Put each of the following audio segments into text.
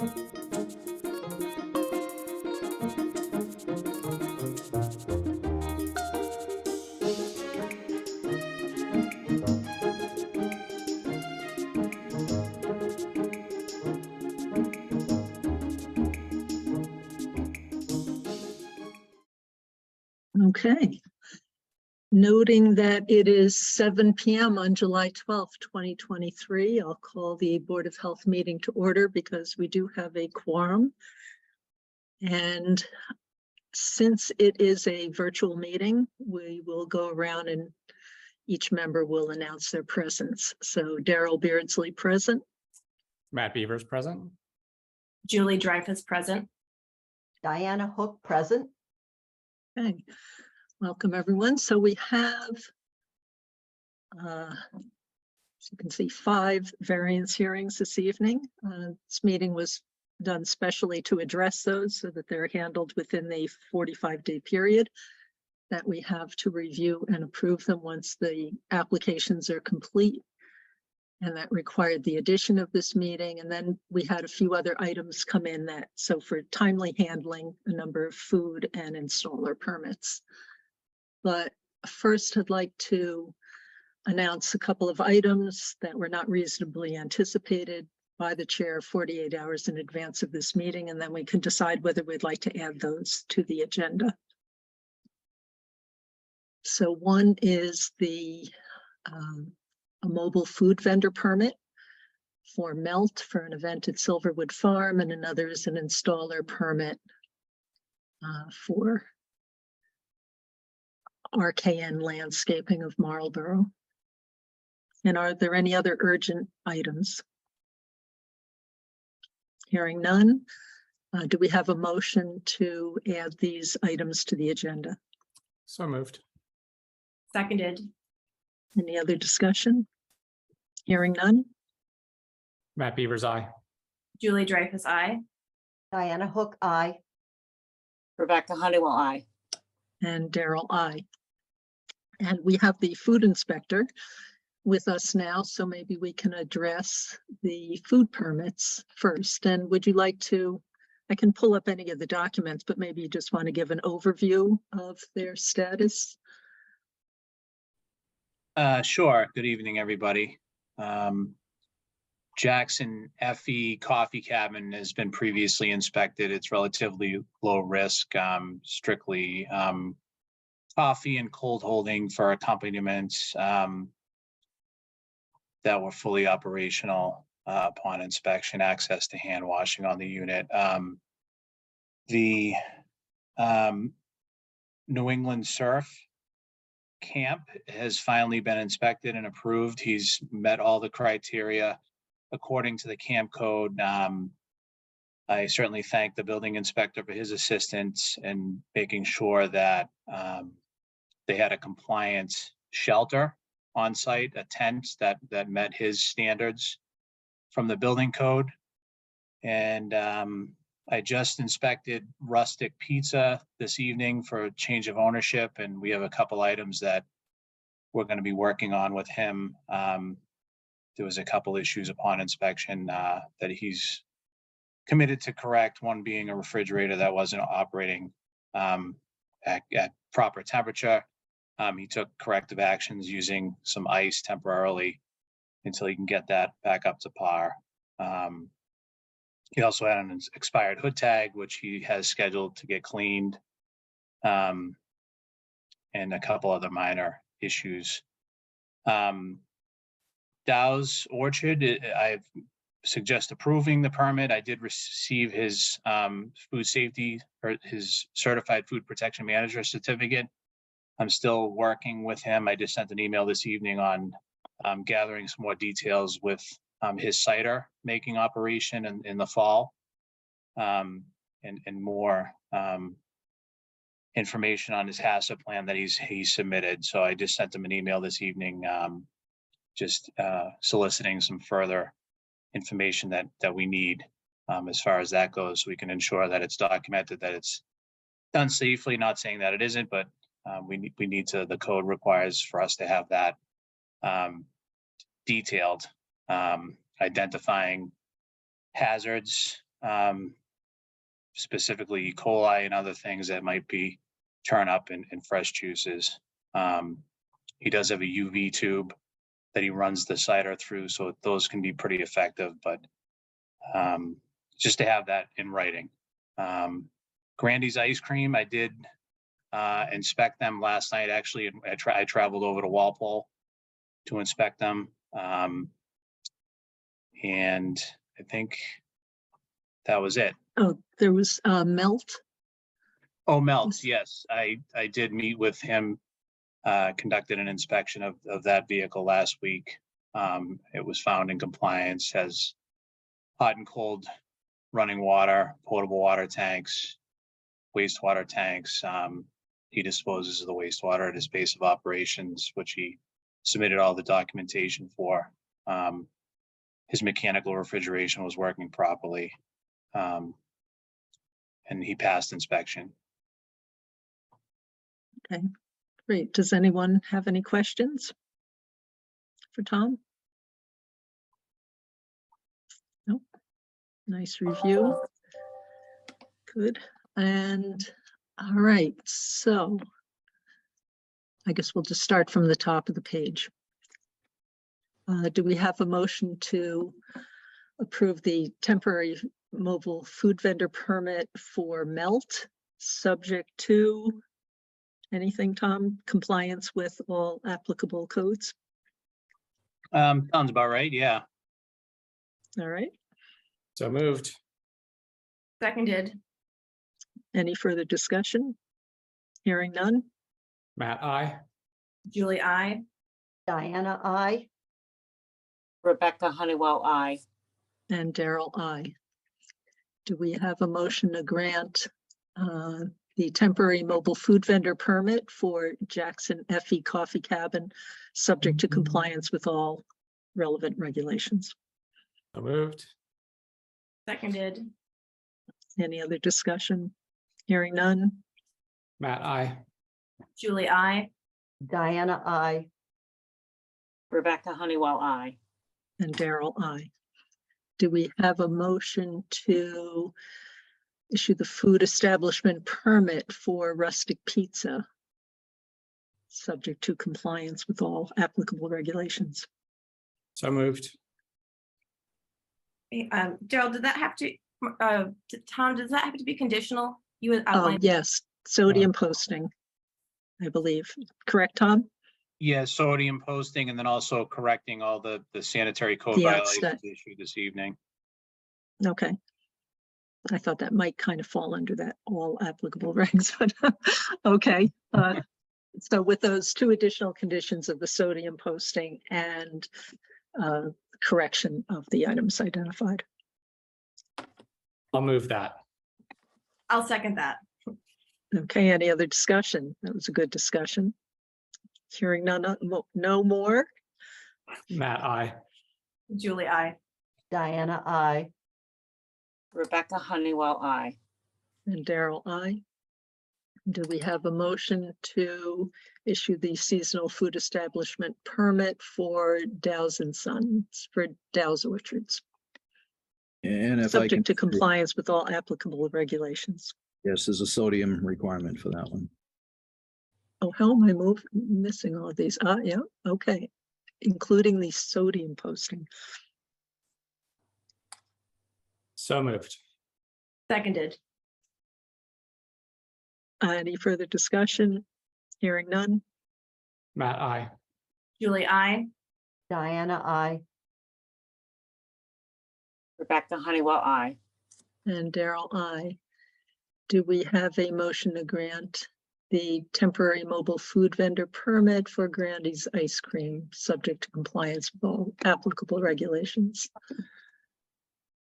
Okay. Noting that it is 7 p.m. on July 12th, 2023, I'll call the Board of Health meeting to order because we do have a quorum. And since it is a virtual meeting, we will go around and each member will announce their presence. So Daryl Beardsley present. Matt Beavers present. Julie Dreyfus present. Diana Hook present. Okay. Welcome, everyone. So we have, as you can see, 5 variance hearings this evening. This meeting was done specially to address those so that they're handled within the 45-day period that we have to review and approve them once the applications are complete. And that required the addition of this meeting. And then we had a few other items come in that, so for timely handling, a number of food and installer permits. But first, I'd like to announce a couple of items that were not reasonably anticipated by the chair 48 hours in advance of this meeting, and then we can decide whether we'd like to add those to the agenda. So one is a mobile food vendor permit for Melt for an event at Silverwood Farm, and another is an installer permit for RKN Landscaping of Marlborough. And are there any other urgent items? Hearing none, do we have a motion to add these items to the agenda? So moved. Seconded. Any other discussion? Hearing none. Matt Beavers, aye. Julie Dreyfus, aye. Diana Hook, aye. Rebecca Honeywell, aye. And Daryl, aye. And we have the food inspector with us now, so maybe we can address the food permits first. And would you like to, I can pull up any of the documents, but maybe you just want to give an overview of their status? Sure. Good evening, everybody. Jackson FE Coffee Cabin has been previously inspected. It's relatively low risk, strictly coffee and cold holding for accompaniments that were fully operational upon inspection, access to hand washing on the unit. The New England Surf Camp has finally been inspected and approved. He's met all the criteria according to the camp code. I certainly thank the building inspector for his assistance in making sure that they had a compliant shelter on site, a tent that met his standards from the building code. And I just inspected Rustic Pizza this evening for a change of ownership, and we have a couple items that we're going to be working on with him. There was a couple issues upon inspection that he's committed to correct, one being a refrigerator that wasn't operating at proper temperature. He took corrective actions using some ice temporarily until he can get that back up to par. He also had an expired hood tag, which he has scheduled to get cleaned, and a couple other minor issues. Dow's Orchard, I suggest approving the permit. I did receive his food safety or his certified food protection manager certificate. I'm still working with him. I just sent an email this evening on gathering some more details with his cider making operation in the fall, and more information on his HACCP plan that he's submitted. So I just sent him an email this evening, just soliciting some further information that we need as far as that goes, so we can ensure that it's documented, that it's done safely. Not saying that it isn't, but we need to, the code requires for us to have that detailed, identifying hazards specifically E. coli and other things that might be turn up in fresh juices. He does have a UV tube that he runs the cider through, so those can be pretty effective, but just to have that in writing. Grandy's ice cream, I did inspect them last night. Actually, I traveled over to Walpole to inspect them. And I think that was it. Oh, there was melt. Oh, Melts, yes. I did meet with him, conducted an inspection of that vehicle last week. It was found in compliance, has hot and cold running water, potable water tanks, wastewater tanks. He disposes of the wastewater at his base of operations, which he submitted all the documentation for. His mechanical refrigeration was working properly. And he passed inspection. Okay, great. Does anyone have any questions for Tom? Nope. Nice review. Good. And all right, so I guess we'll just start from the top of the page. Do we have a motion to approve the temporary mobile food vendor permit for Melt, subject to anything, Tom? Compliance with all applicable codes? Sounds about right, yeah. All right. So moved. Seconded. Any further discussion? Hearing none. Matt, I. Julie, I. Diana, I. Rebecca Honeywell, I. And Daryl, I. Do we have a motion to grant the temporary mobile food vendor permit for Jackson Effie Coffee Cabin, subject to compliance with all relevant regulations? So moved. Seconded. Any other discussion? Hearing none. Matt, I. Julie, I. Diana, I. Rebecca Honeywell, I. And Daryl, I. Do we have a motion to issue the food establishment permit for Rustic Pizza, subject to compliance with all applicable regulations? So moved. Daryl, did that have to, Tom, does that have to be conditional? You had Oh, outlined. yes, sodium posting, I believe. Correct, Tom? Yeah, sodium posting and then also correcting all the sanitary code The violations outset. issued this evening. Okay. I thought that might kind of fall under that all applicable regs, but okay. So with those two additional conditions of the sodium posting and correction of the items identified. I'll move that. I'll second that. Okay, any other discussion? That was a good discussion. Hearing none, no more. Matt, I. Julie, I. Diana, I. Rebecca Honeywell, I. And Daryl, I. Do we have a motion to issue the seasonal food establishment permit for Dow's and Sons for Dow's Orchards, And if I can, subject to compliance with all applicable regulations? yes, there's a sodium requirement for that one. Oh, how am I missing all of these? Yeah, okay. Including the sodium posting. So moved. Seconded. Any further discussion? Hearing none. Matt, I. Julie, I. Diana, I. Rebecca Honeywell, I. And Daryl, I. Do we have a motion to grant the temporary mobile food vendor permit for Grandy's Ice Cream, subject to compliance with all applicable regulations?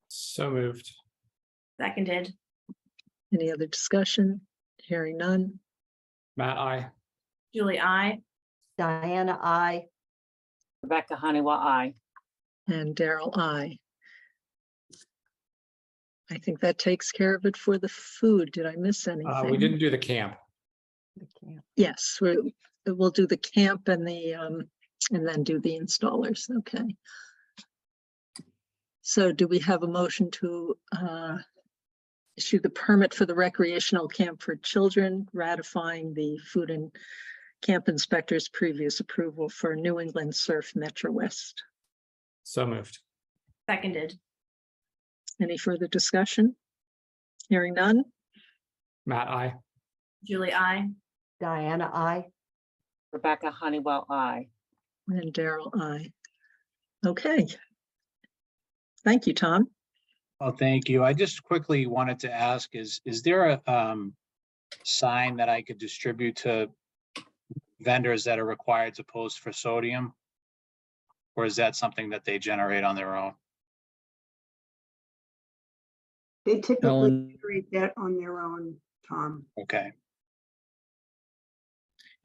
So moved. Seconded. Any other discussion? Hearing none. Matt, I. Julie, I. Diana, I. Rebecca Honeywell, I. And Daryl, I. I think that takes care of it for the food. Did I miss anything? We didn't do the camp. Yes, we'll do the camp and the and then do the installers. Okay. So do we have a motion to issue the permit for the recreational camp for children, ratifying the food and camp inspector's previous approval for New England Surf Metro West? So moved. Seconded. Any further discussion? Hearing none? Matt, I. Julie, I. Diana, I. Rebecca Honeywell, I. And Daryl, aye. Okay. Thank you, Tom. Oh, thank you. I just quickly wanted to ask, is there a sign that I could distribute to vendors that are required to post for sodium? Or is that something that they generate on their own? They typically Ellen, create that on their own, Tom. Okay,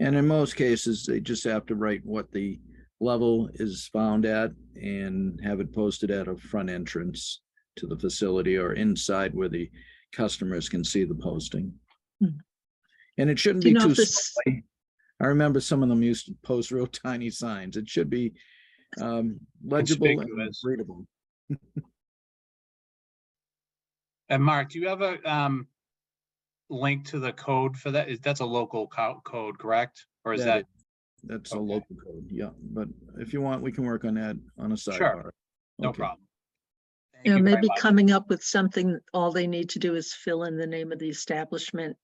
and in most cases, they just have to write what the level is found at and have it posted at a front entrance to the facility or inside where the customers can see the posting. Hmm. And it shouldn't Do you be know too if this- small. I remember some of them used to post real tiny signs. It should be legible and Conspicuous. readable. and Mark, do you have a link to the code for that? That's a local code, correct? Or is that? That's a Okay. local code, yeah, but if you want, we can work on that on a sidebar. Sure. No Okay. problem. Thank Yeah, you very maybe much. coming up with something, all they need to do is fill in the name of the establishment,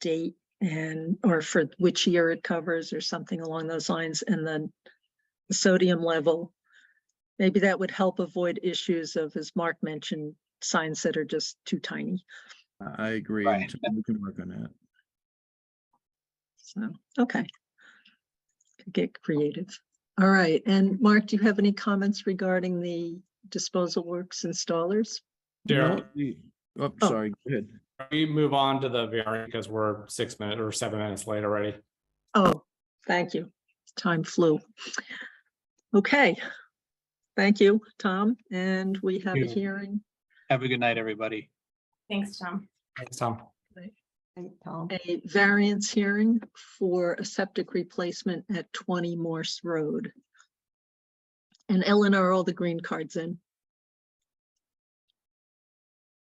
date, and, or for which year it covers or something along those lines, and then the sodium level. Maybe that would help avoid issues of, as Mark mentioned, signs that are just too tiny. I agree, Right. and we can work on that. So, okay. Could get creative. All right, and Mark, do you have any comments regarding the disposal works installers? Daryl, Oh, Oh. sorry, go ahead. can we move on to the variant because we're 6 minutes or 7 minutes late already? Oh, thank you. Time flew. Okay. Thank you, Tom. And we have a you. hearing, Have a good night, everybody. Thanks, Tom. Thanks, Tom. Thank Tom. a variance hearing for a septic replacement at 20 Morse Road. And Ellen, are all the green cards in?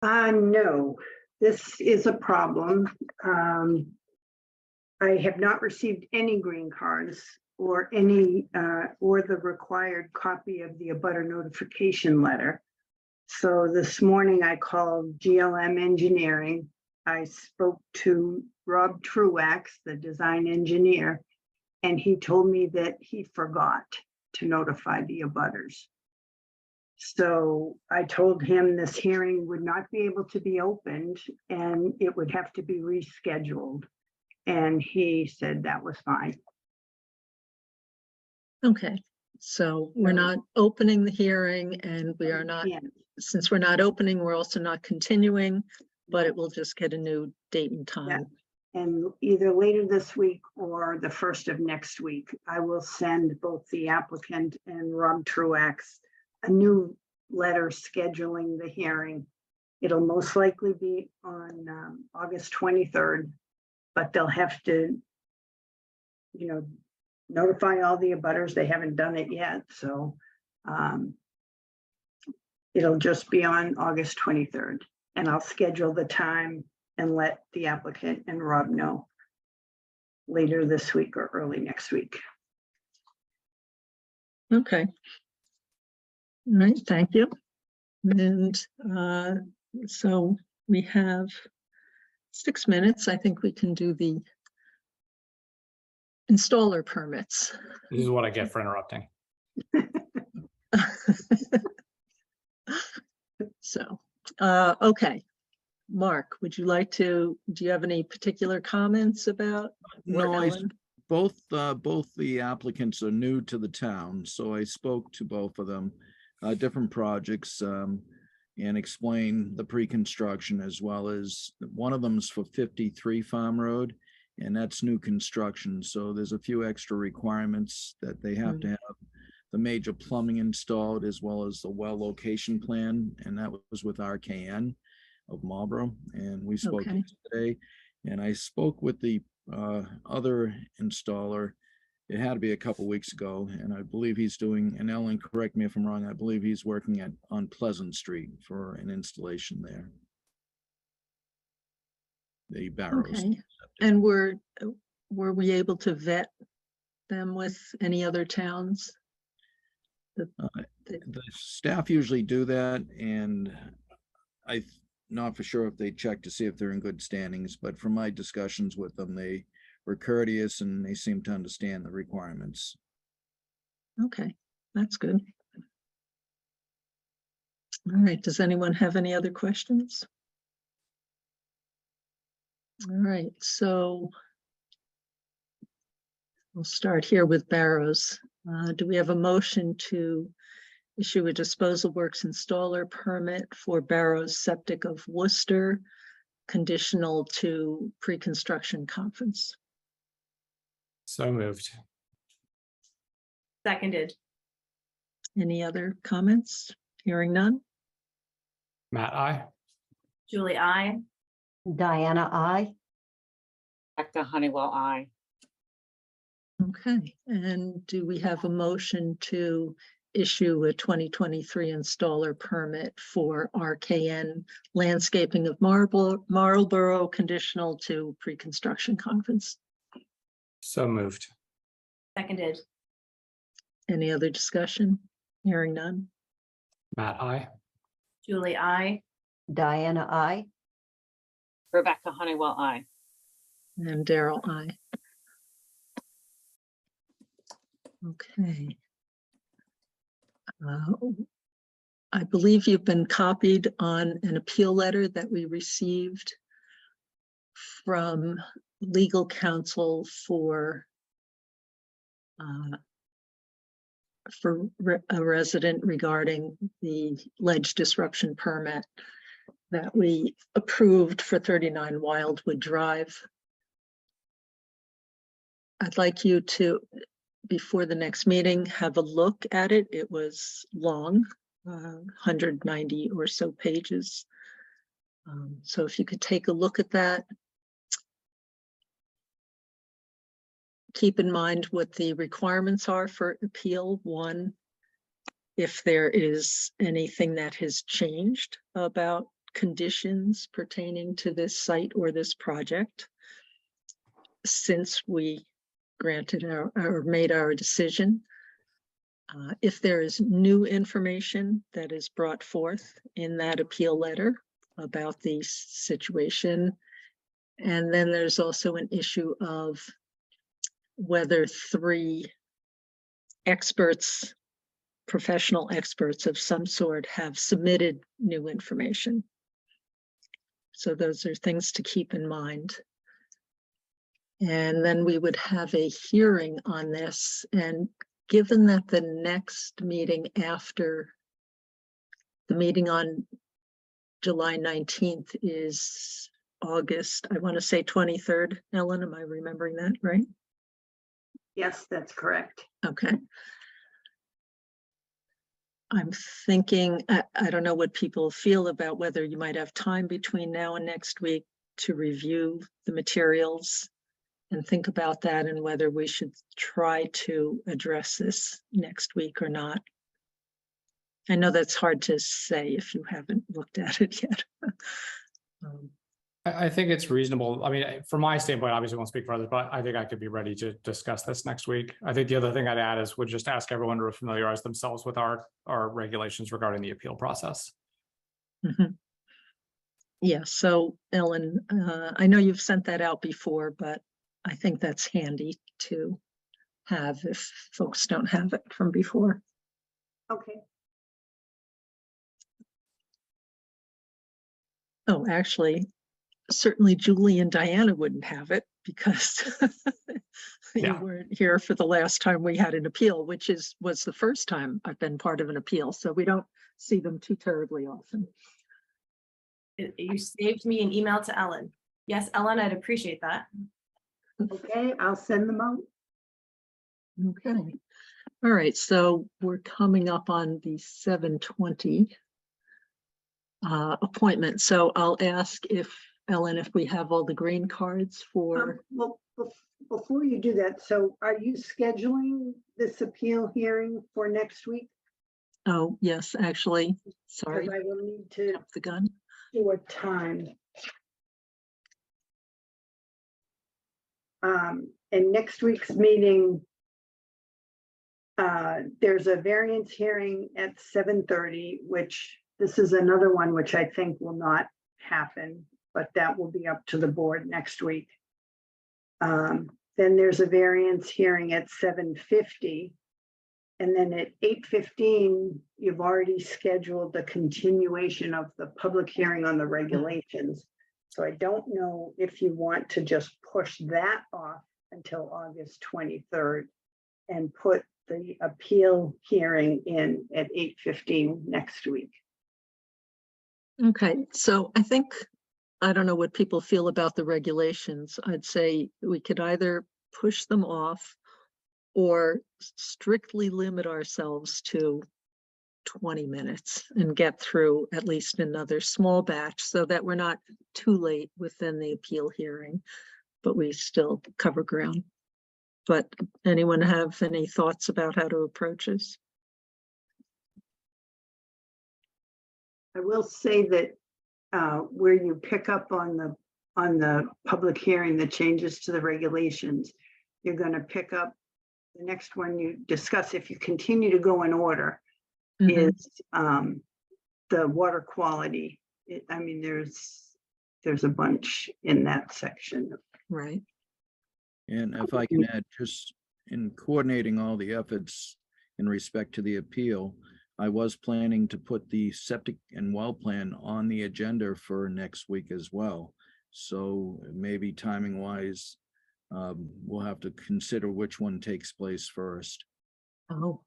No, this is a problem. I have not received any green cards or any, or the required copy of the abutter notification letter. So this morning I called GLM Engineering. I spoke to Rob Truax, the design engineer, and he told me that he forgot to notify the abutters. So I told him this hearing would not be able to be opened and it would have to be rescheduled. And he said that was fine. Okay, so we're not opening the hearing and we are not, Yeah. since we're not opening, we're also not continuing, but it will just get a new date and time. And either later this week or the first of next week, I will send both the applicant and Rob Truax a new letter scheduling the hearing. It'll most likely be on August 23rd, but they'll have to, notify all the abutters. They haven't done it yet, so it'll just be on August 23rd. And I'll schedule the time and let the applicant and Rob know later this week or early next week. Okay. All right, thank you. And so we have 6 minutes. I think we can do the installer permits. This is what I get for interrupting. So, okay. Mark, would you like to, do you have any particular comments about? what No, Ellen- both the applicants are new to the town, so I spoke to both of them, different projects, and explained the pre-construction as well as one of them's for 53 Farm Road, and that's new construction. So there's a few extra requirements that they have to have the major plumbing installed as well as the well location plan, and that was with RKN of Marlboro, and we spoke Okay. today. And I spoke with the other installer It had to be a couple weeks ago, and I believe he's doing, and Ellen, correct me if I'm wrong, I believe he's working on Pleasant Street for an installation there. The barrows. Okay. And were we able to vet them with any other towns? The staff usually do that, and I'm not for sure if they check to see if they're in good standings, but from my discussions with them, they were courteous and they seem to understand the requirements. Okay, that's good. All right, does anyone have any other questions? All right, so we'll start here with Barrows. Do we have a motion to issue a disposal works installer permit for Barrows Septic of Worcester, conditional to pre-construction conference? So moved. Seconded. Any other comments? Hearing none? Matt, I. Julie, I. Diana, I. Rebecca Honeywell, I. Okay, and do we have a motion to issue a 2023 installer permit for RKN landscaping of Marlborough, conditional to pre-construction conference? So moved. Seconded. Any other discussion? Hearing none? Matt, I. Julie, I. Diana, I. Rebecca Honeywell, I. And Daryl, aye. Okay. I believe you've been copied on an appeal letter that we received from legal counsel for a resident regarding the ledge disruption permit that we approved for 39 Wildwood Drive. I'd like you to, before the next meeting, have a look at it. It was long, 190 or so pages. So if you could take a look at that. Keep in mind what the requirements are for appeal. One, if there is anything that has changed about conditions pertaining to this site or this project since we granted or made our decision. If there is new information that is brought forth in that appeal letter about the situation. And then there's also an issue of whether 3 experts, professional experts of some sort, have submitted new information. So those are things to keep in mind. And then we would have a hearing on this. And given that the next meeting after the meeting on July 19th is August, I want to say 23rd, Ellen, am I remembering that right? Yes, that's correct. Okay. I'm thinking, I don't know what people feel about whether you might have time between now and next week to review the materials and think about that and whether we should try to address this next week or not. I know that's hard to say if you haven't looked at it yet. I think it's reasonable. I mean, from my standpoint, obviously I won't speak for others, but I think I could be ready to discuss this next week. I think the other thing I'd add is would just ask everyone to familiarize themselves with our regulations regarding the appeal process. Mm-hmm. Yeah, so Ellen, I know you've sent that out before, but I think that's handy to have if folks don't have it from before. Okay. Oh, actually, certainly Julie and Diana wouldn't have it because you weren't here for the last time we had an appeal, which was the first time I've been part of an appeal. So we don't see them too terribly often. You saved me an email to Ellen. Yes, Ellen, I'd appreciate that. Okay, I'll send them out. Okay. All right. So we're coming up on the 7:20 appointment. So I'll ask if Ellen, if we have all the green cards for. Well, before you do that, so are you scheduling this appeal hearing for next week? Oh, yes, actually, sorry, Because I will need to jumped the gun. do a time. And next week's meeting, there's a variance hearing at 7:30, which this is another one which I think will not happen, but that will be up to the board next week. Then there's a variance hearing at 7:50. And then at 8:15, you've already scheduled the continuation of the public hearing on the regulations. So I don't know if you want to just push that off until August 23rd and put the appeal hearing in at 8:15 next week. Okay, so I think, I don't know what people feel about the regulations. I'd say we could either push them off or strictly limit ourselves to 20 minutes and get through at least another small batch so that we're not too late within the appeal hearing, but we still cover ground. But anyone have any thoughts about how to approach this? I will say that where you pick up on the public hearing, the changes to the regulations, you're going to pick up the next one you discuss, if you continue to go in order, Mhm. is the water quality. I mean, there's a bunch in that section. Right. And if I can add, just in coordinating all the efforts in respect to the appeal, I was planning to put the septic and well plan on the agenda for next week as well. So maybe timing wise, we'll have to consider which one takes place first. Oh.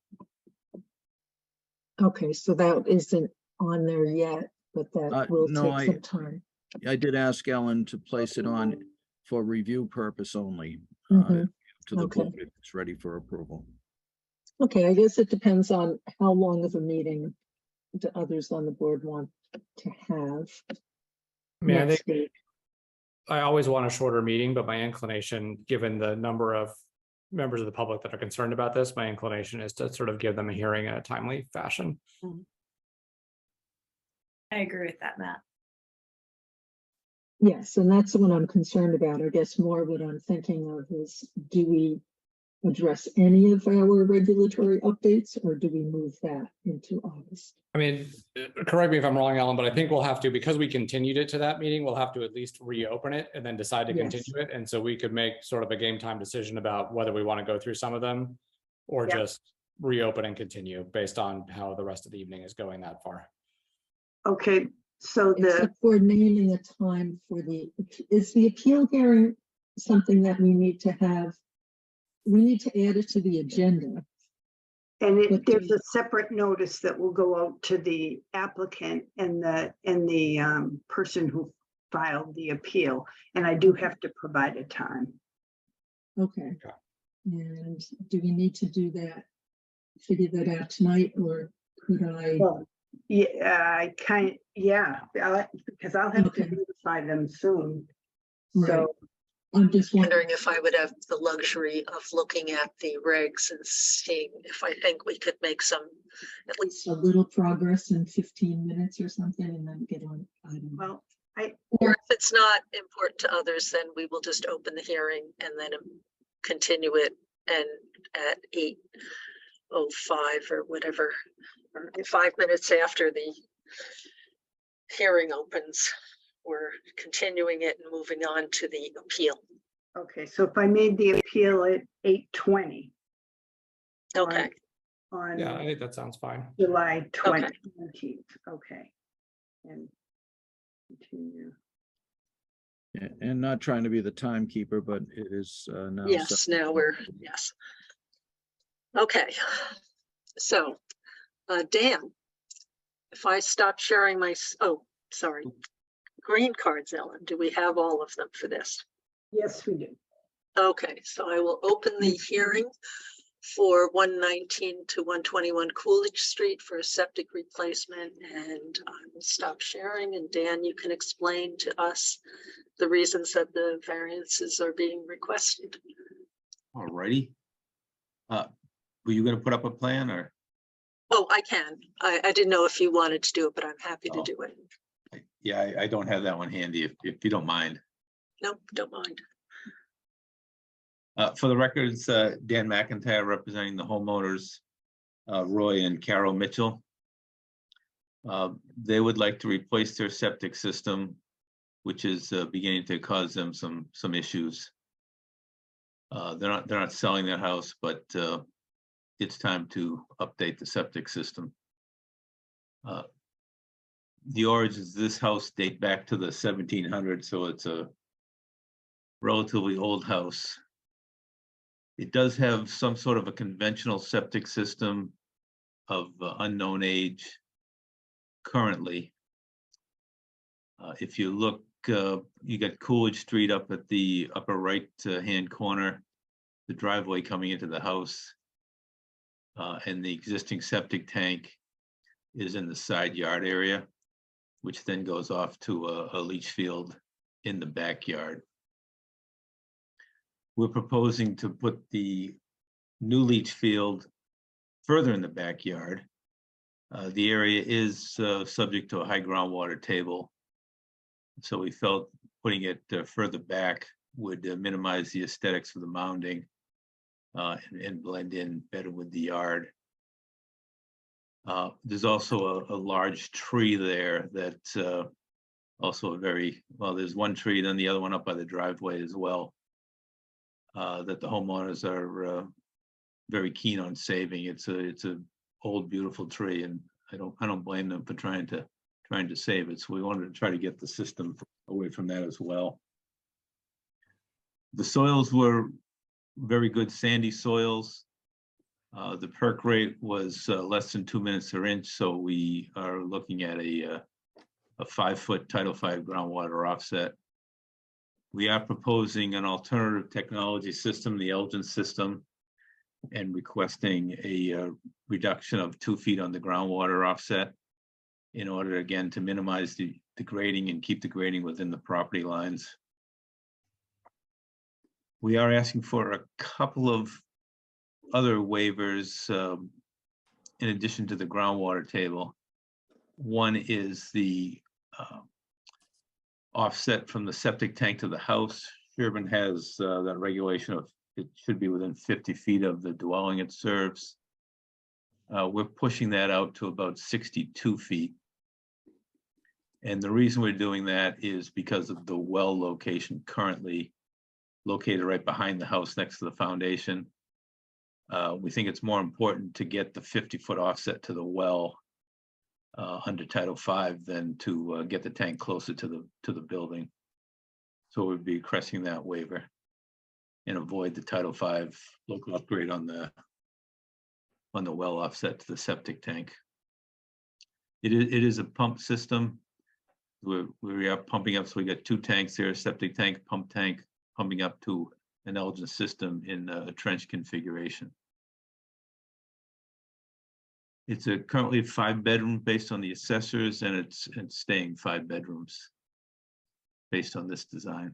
Okay, so that isn't on there yet, but that will no, take some time. I did ask Ellen to place it on for review purpose only. Mhm. To the Okay. board, if it's ready for approval. Okay, I guess it depends on how long of a meeting the others on the board want to have. I mean, I next think week. I always want a shorter meeting, but my inclination, given the number of members of the public that are concerned about this, my inclination is to sort of give them a hearing in a timely fashion. I agree with that, Matt. Yes, and that's what I'm concerned about. I guess more what I'm thinking of is, do we address any of our regulatory updates or do we move that into August? I mean, correct me if I'm wrong, Ellen, but I think we'll have to, because we continued it to that meeting, we'll have to at least reopen it and then decide to Yes. continue it. And so we could make sort of a game time decision about whether we want to go through some of them or Yep. just reopen and continue based on how the rest of the evening is going that far. Okay, so Except for naming a time for is the appeal hearing something that we need to have? We need to add it to the agenda. and there's a separate notice that will go out to the applicant and the person who filed the appeal, and I do have to provide a time. Okay. Okay. And do we need to do that, figure that out tonight, or could I? Well, yeah, because I'll have to Okay. notify them soon. Right. So, I'm just wondering if I would have the luxury of looking at the regs and seeing if I think we could make at least a little progress in 15 minutes or something and then get on. I don't know. well, Or if it's not important to others, then we will just open the hearing and then continue it and at 8:05 or whatever, or 5 minutes after the hearing opens, we're continuing it and moving on to the appeal. okay, so if I made the appeal at 8:20. Okay. On Yeah, I think that sounds fine. July 20th, okay. And continue. And not trying to be the timekeeper, but it is now. Yes, now yes. Okay, so Dan, if I stop sharing sorry, green cards, Ellen, do we have all of them for this? Yes, we do. Okay, so I will open the hearing for 119 to 121 Coolidge Street for a septic replacement, and I will stop sharing, and Dan, you can explain to us the reasons that the variances are being requested. All righty. Were you gonna put up a plan or? Oh, I can. I didn't know if you wanted to do it, but I'm happy to Oh. do it. Yeah, I don't have that one handy if you don't mind. Nope, don't mind. For the records, Dan McIntyre representing the homeowners, Roy and Carol Mitchell. They would like to replace their septic system, which is beginning to cause them some issues. They're not selling their house, but it's time to update the septic system. The origins of this house date back to the 1700s, so it's a relatively old house. It does have some sort of a conventional septic system of unknown age currently. If you look, you got Coolidge Street up at the upper right hand corner, the driveway coming into the house. And the existing septic tank is in the side yard area, which then goes off to a leach field in the backyard. We're proposing to put the new leach field further in the backyard. The area is subject to a high groundwater table. So we felt putting it further back would minimize the aesthetics of the mounding and blend in better with the yard. There's also a large tree there that's also a very, well, there's one tree, then the other one up by the driveway as well, that the homeowners are very keen on saving. It's a old, beautiful tree, and I don't blame them for trying to save it. So we wanted to try to get the system away from that as well. The soils were very good sandy soils. The perk rate was less than 2 minutes per inch, so we are looking at a 5-foot Title V groundwater offset. We are proposing an alternative technology system, the Elgin system, and requesting a reduction of 2 feet on the groundwater offset in order, again, to minimize the grading and keep the grading within the property lines. We are asking for a couple of other waivers in addition to the groundwater table. One is the offset from the septic tank to the house. Sherborn has that regulation of it should be within 50 feet of the dwelling it serves. We're pushing that out to about 62 feet. And the reason we're doing that is because of the well location currently located right behind the house next to the foundation. We think it's more important to get the 50-foot offset to the well under Title V than to get the tank closer to the building. So we'd be requesting that waiver and avoid the Title V local upgrade on the well offset to the septic tank. It is a pump system. We are pumping up, so we got 2 tanks there, septic tank, pump tank, pumping up to an Elgin system in a trench configuration. It's currently a 5-bedroom based on the assessors, and it's staying 5 bedrooms based on this design.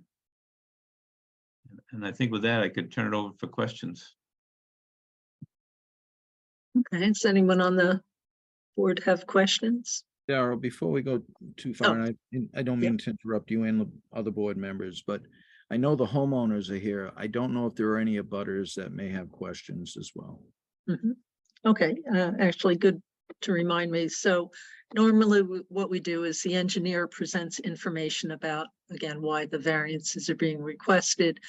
And I think with that, I could turn it over for questions. Okay, does anyone on the board have questions? Darrell, before we go too far, and I don't mean to interrupt you and the other board members, but I know the homeowners are here. I don't know if there are any abutters that may have questions as well. Mm-hmm. Okay, actually good to remind me. So normally what we do is the engineer presents information about, again, why the variances are being requested.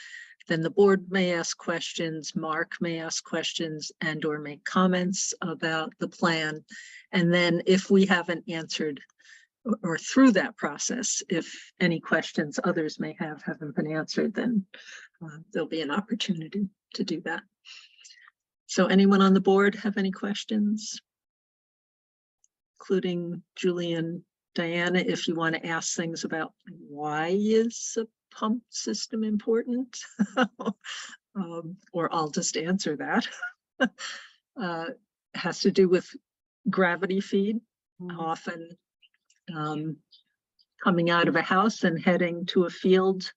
Then the board may ask questions, Mark may ask questions and or make comments about the plan. And then if we haven't answered or through that process, if any questions others may have haven't been answered, then there'll be an opportunity to do that. So anyone on the board have any questions? Including Julie and Diana, if you want to ask things about why is a pump system important? Or I'll just answer that. Has to do with gravity feed, often coming out of a house and heading to a field.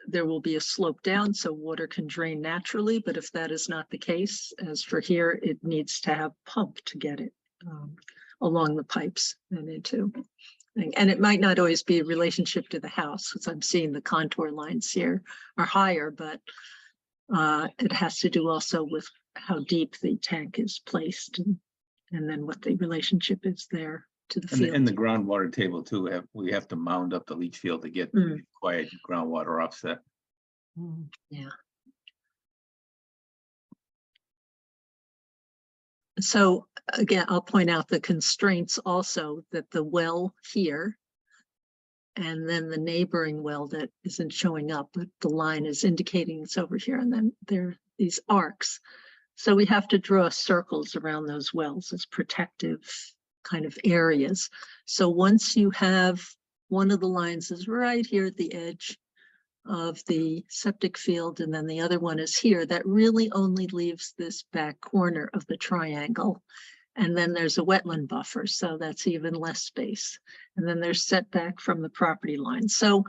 there will be a slope down so water can drain naturally, but if that is not the case, as for here, it needs to have pump to get it along the pipes and into. And it might not always be a relationship to the house, because I'm seeing the contour lines here are higher, but it has to do also with how deep the tank is placed and then what the relationship is there to the And field. the groundwater table too, we have to mound up the leach field to get Mm. required groundwater offset. Yeah. So again, I'll point out the constraints also that the well here and then the neighboring well that isn't showing up, but the line is indicating it's over here, and then there are these arcs. So we have to draw circles around those wells as protective kind of areas. So once you have one of the lines is right here at the edge of the septic field, and then the other one is here, that really only leaves this back corner of the triangle. And then there's a wetland buffer, so that's even less space. And then there's setback from the property line. So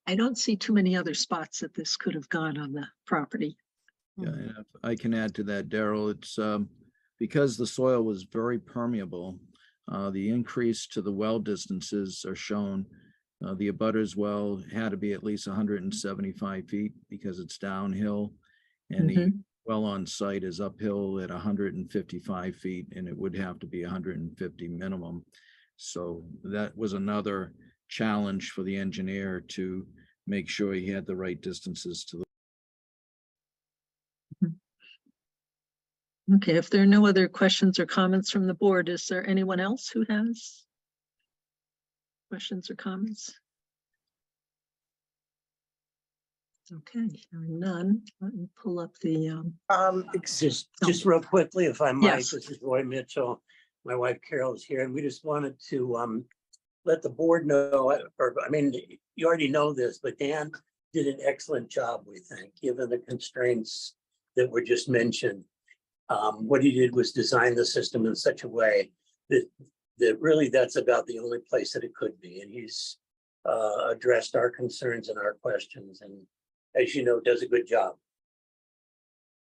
I don't see too many other spots that this could have gone on the property. Yeah, and if I can add to that, Daryl. It's because the soil was very permeable. The increase to the well distances are shown. The abutters well had to be at least 175 feet because it's downhill, and the well on site is uphill at 155 feet, and it would have to be 150 minimum. So that was another challenge for the engineer to make sure he had the right distances to the. Okay, if there are no other questions or comments from the board, is there anyone else who has questions or comments? Okay, hearing none. Let me pull up the Just real quickly, if I might, Yes. this is Roy Mitchell. My wife Carol is here, and we just wanted to let the board know, or I mean, you already know this, but Dan did an excellent job, we think, given the constraints that were just mentioned. What he did was design the system in such a way that really that's about the only place that it could be. And he's addressed our concerns and our questions, and as you know, does a good job.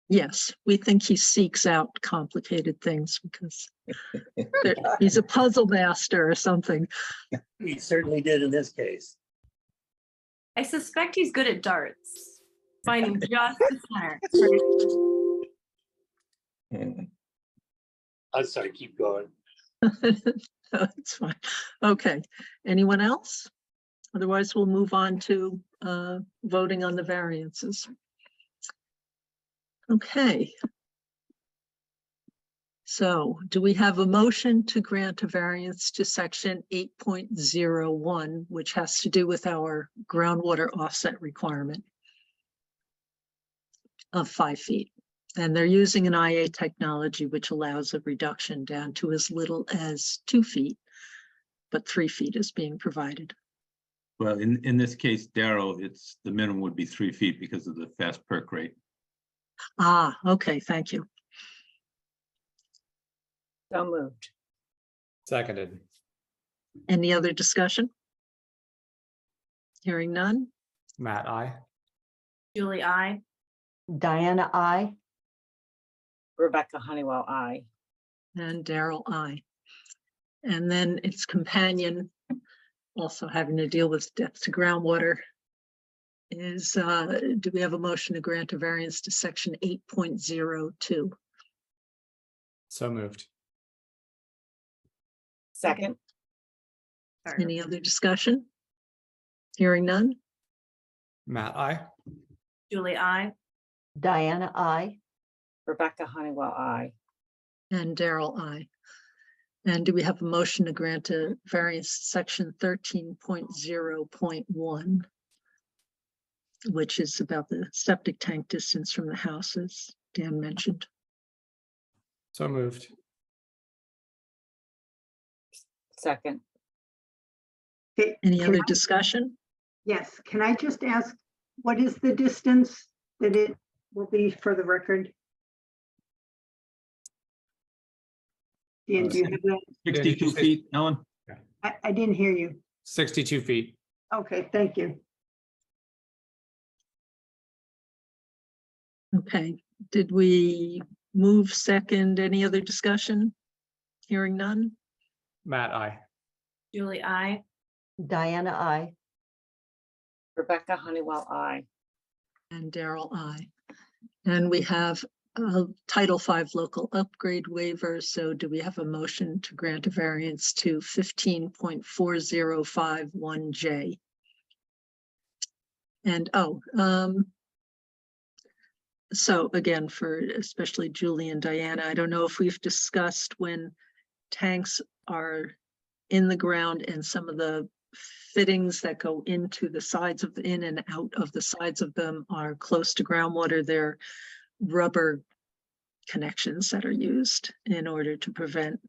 Yes, we think he seeks out complicated things because he's a puzzle master or something. He certainly did in this case. I suspect he's good at darts, finding just the center. I'm sorry, keep going. That's fine. Okay, anyone else? Otherwise, we'll move on to voting on the variances. Okay. So do we have a motion to grant a variance to section 8.01, which has to do with our groundwater offset requirement of 5 feet? And they're using an IA technology, which allows a reduction down to as little as 2 feet, but 3 feet is being provided. Well, in this case, Daryl, it's the minimum would be 3 feet because of the fast perk rate. Ah, okay, thank you. So moved. Seconded. Any other discussion? Hearing none. Matt, I. Julie, I. Diana, I. Rebecca Honeywell, I. And Daryl, I. And then its companion, also having to deal with depth to groundwater, is, do we have a motion to grant a variance to section 8.02? So moved. Second. Sorry. Any other discussion? Hearing none. Matt, I. Julie, I. Diana, I. Rebecca Honeywell, I. And Daryl, I. And do we have a motion to grant a variance to section 13.0.1, which is about the septic tank distance from the house, as Dan mentioned? So moved. Second. Okay, Any can other I- discussion? Yes, can I just ask, what is the distance that it will be for the record? Dan, do you have that? 62 feet, Ellen? I didn't hear you. 62 feet. Okay, thank you. Okay, did we move second? Any other discussion? Hearing none? Matt, I. Julie, I. Diana, I. Rebecca Honeywell, I. And Daryl, I. And we have a Title V local upgrade waiver. So do we have a motion to grant a variance to 15.4051J? And so again, for especially Julie and Diana, I don't know if we've discussed when tanks are in the ground and some of the fittings that go into the sides of in and out of the sides of them are close to groundwater. They're rubber connections that are used in order to prevent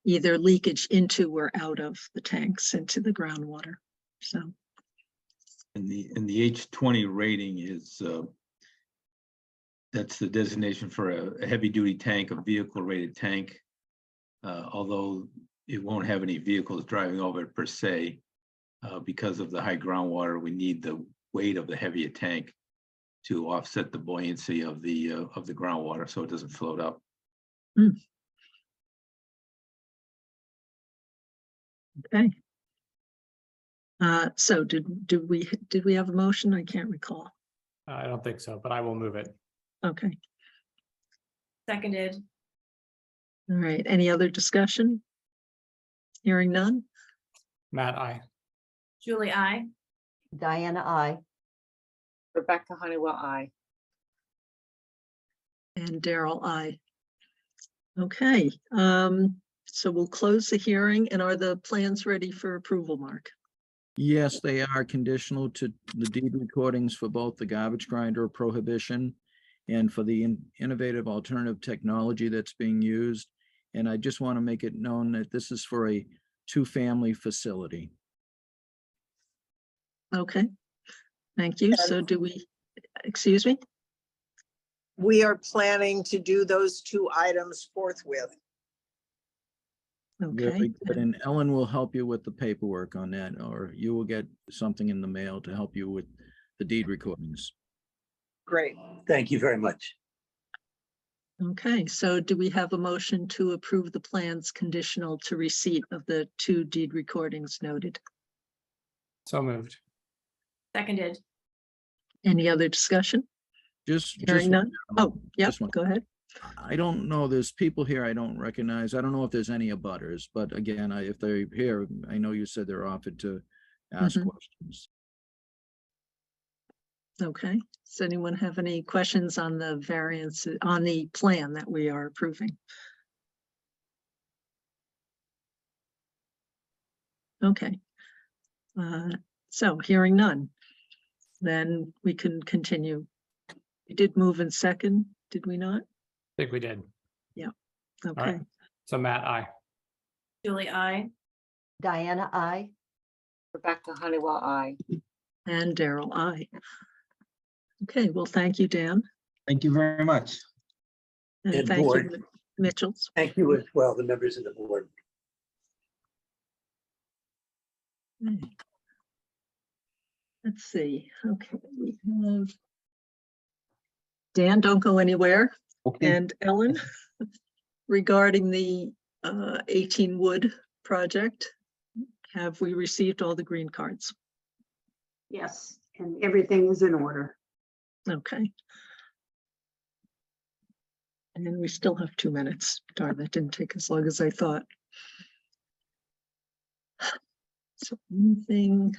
either leakage into or out of the tanks into the groundwater. So. And the H20 rating is, that's the designation for a heavy duty tank, a vehicle rated tank. Although it won't have any vehicles driving over it per se, because of the high groundwater, we need the weight of the heavier tank to offset the buoyancy of the groundwater, so it doesn't float up. Okay. So did we have a motion? I can't recall. I don't think so, but I will move it. Okay. Seconded. All right. Any other discussion? Hearing none? Matt, I. Julie, I. Diana, I. Rebecca Honeywell, I. And Daryl, I. Okay. So we'll close the hearing. And are the plans ready for approval, Mark? Yes, they are conditional to the deed recordings for both the garbage grinder prohibition and for the innovative alternative technology that's being used. And I just want to make it known that this is for a two-family facility. Okay. Thank you. So do we, excuse me? We are planning to do those two items forthwith. Okay. Very good. And Ellen will help you with the paperwork on that, or you will get something in the mail to help you with the deed recordings. Great. Thank you very much. Okay, so do we have a motion to approve the plans conditional to receipt of the two deed recordings noted? So moved. Seconded. Any other discussion? Just Hearing none? Oh, yeah, just one. go ahead. I don't know, there's people here I don't recognize. I don't know if there's any abutters, but again, if they're here, I know you said they're offered to ask questions. Okay, does anyone have any questions on the variance, on the plan that we are approving? Okay. So hearing none, then we can continue. We did move in second, did we not? I think we did. All Okay. right. So Matt, I. Julie, I. Diana, I. Rebecca Honeywell, I. And Daryl, I. Okay, well, thank you, Dan. Thank you very much. And thank board. you, Mitchells. Thank you as well, the members of the board. Let's see. Okay, we have Dan, don't go anywhere. Okay. And Ellen, regarding the 18 Wood project, have we received all the green cards? Yes, and everything is in order. Okay. And then we still have 2 minutes. Darn, that didn't take as long as I thought. So anything.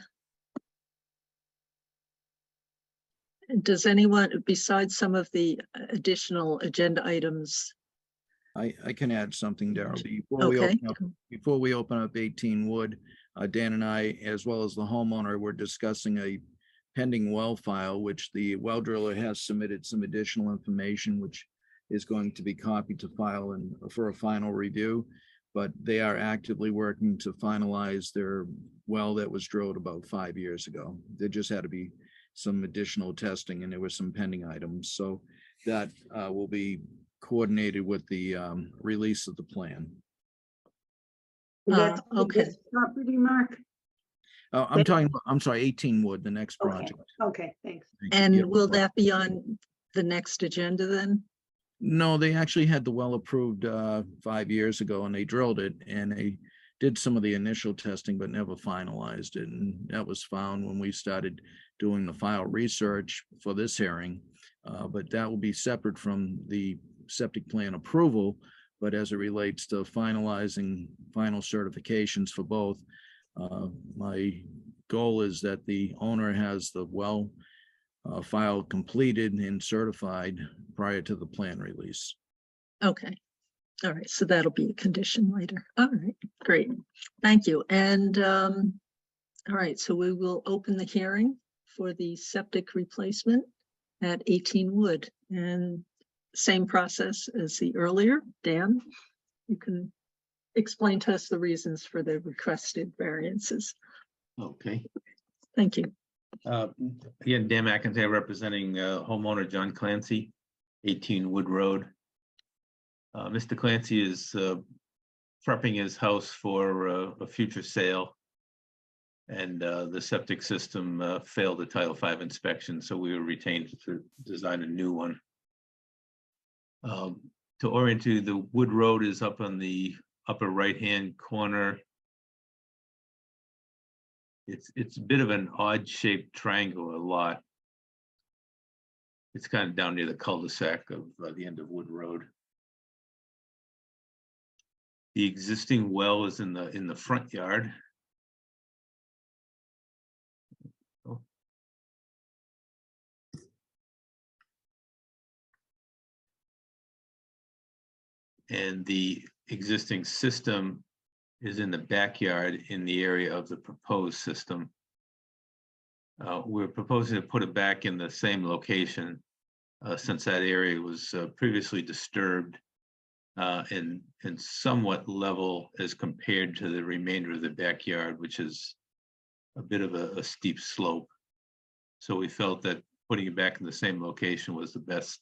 Does anyone, besides some of the additional agenda items? I can add something, Daryl. Okay. Before we open up 18 Wood, Dan and I, as well as the homeowner, were discussing a pending well file, which the well driller has submitted some additional information, which is going to be copied to file and for a final review. But they are actively working to finalize their well that was drilled about 5 years ago. There just had to be some additional testing, and there were some pending items. So that will be coordinated with the release of the plan. That's okay. this property, Mark? I'm sorry, 18 Wood, the next Okay, project. okay, thanks. Thank you. And Yeah. will that be on the next agenda then? No, they actually had the well approved 5 years ago and they drilled it and they did some of the initial testing but never finalized it. And that was found when we started doing the file research for this hearing. But that will be separate from the septic plan approval. But as it relates to finalizing final certifications for both, my goal is that the owner has the well file completed and certified prior to the plan release. Okay. All right. So that'll be a condition later. All right. Great. Thank you. And all right. So we will open the hearing for the septic replacement at 18 Wood, and same process as the earlier. Dan, you can explain to us the reasons for the requested variances. Okay. Thank you. Again, Dan McIntyre representing homeowner John Clancy, 18 Wood Road. Mr. Clancy is prepping his house for a future sale. And the septic system failed the Title V inspection, so we were retained to design a new one. To orient you, the Wood Road is up on the upper right-hand corner. It's a bit of an odd-shaped triangular lot. It's kind of down near the cul-de-sac of the end of Wood Road. The existing well is in the front yard. And the existing system is in the backyard in the area of the proposed system. We're proposing to put it back in the same location since that area was previously disturbed and somewhat level as compared to the remainder of the backyard, which is a bit of a steep slope. So we felt that putting it back in the same location was the best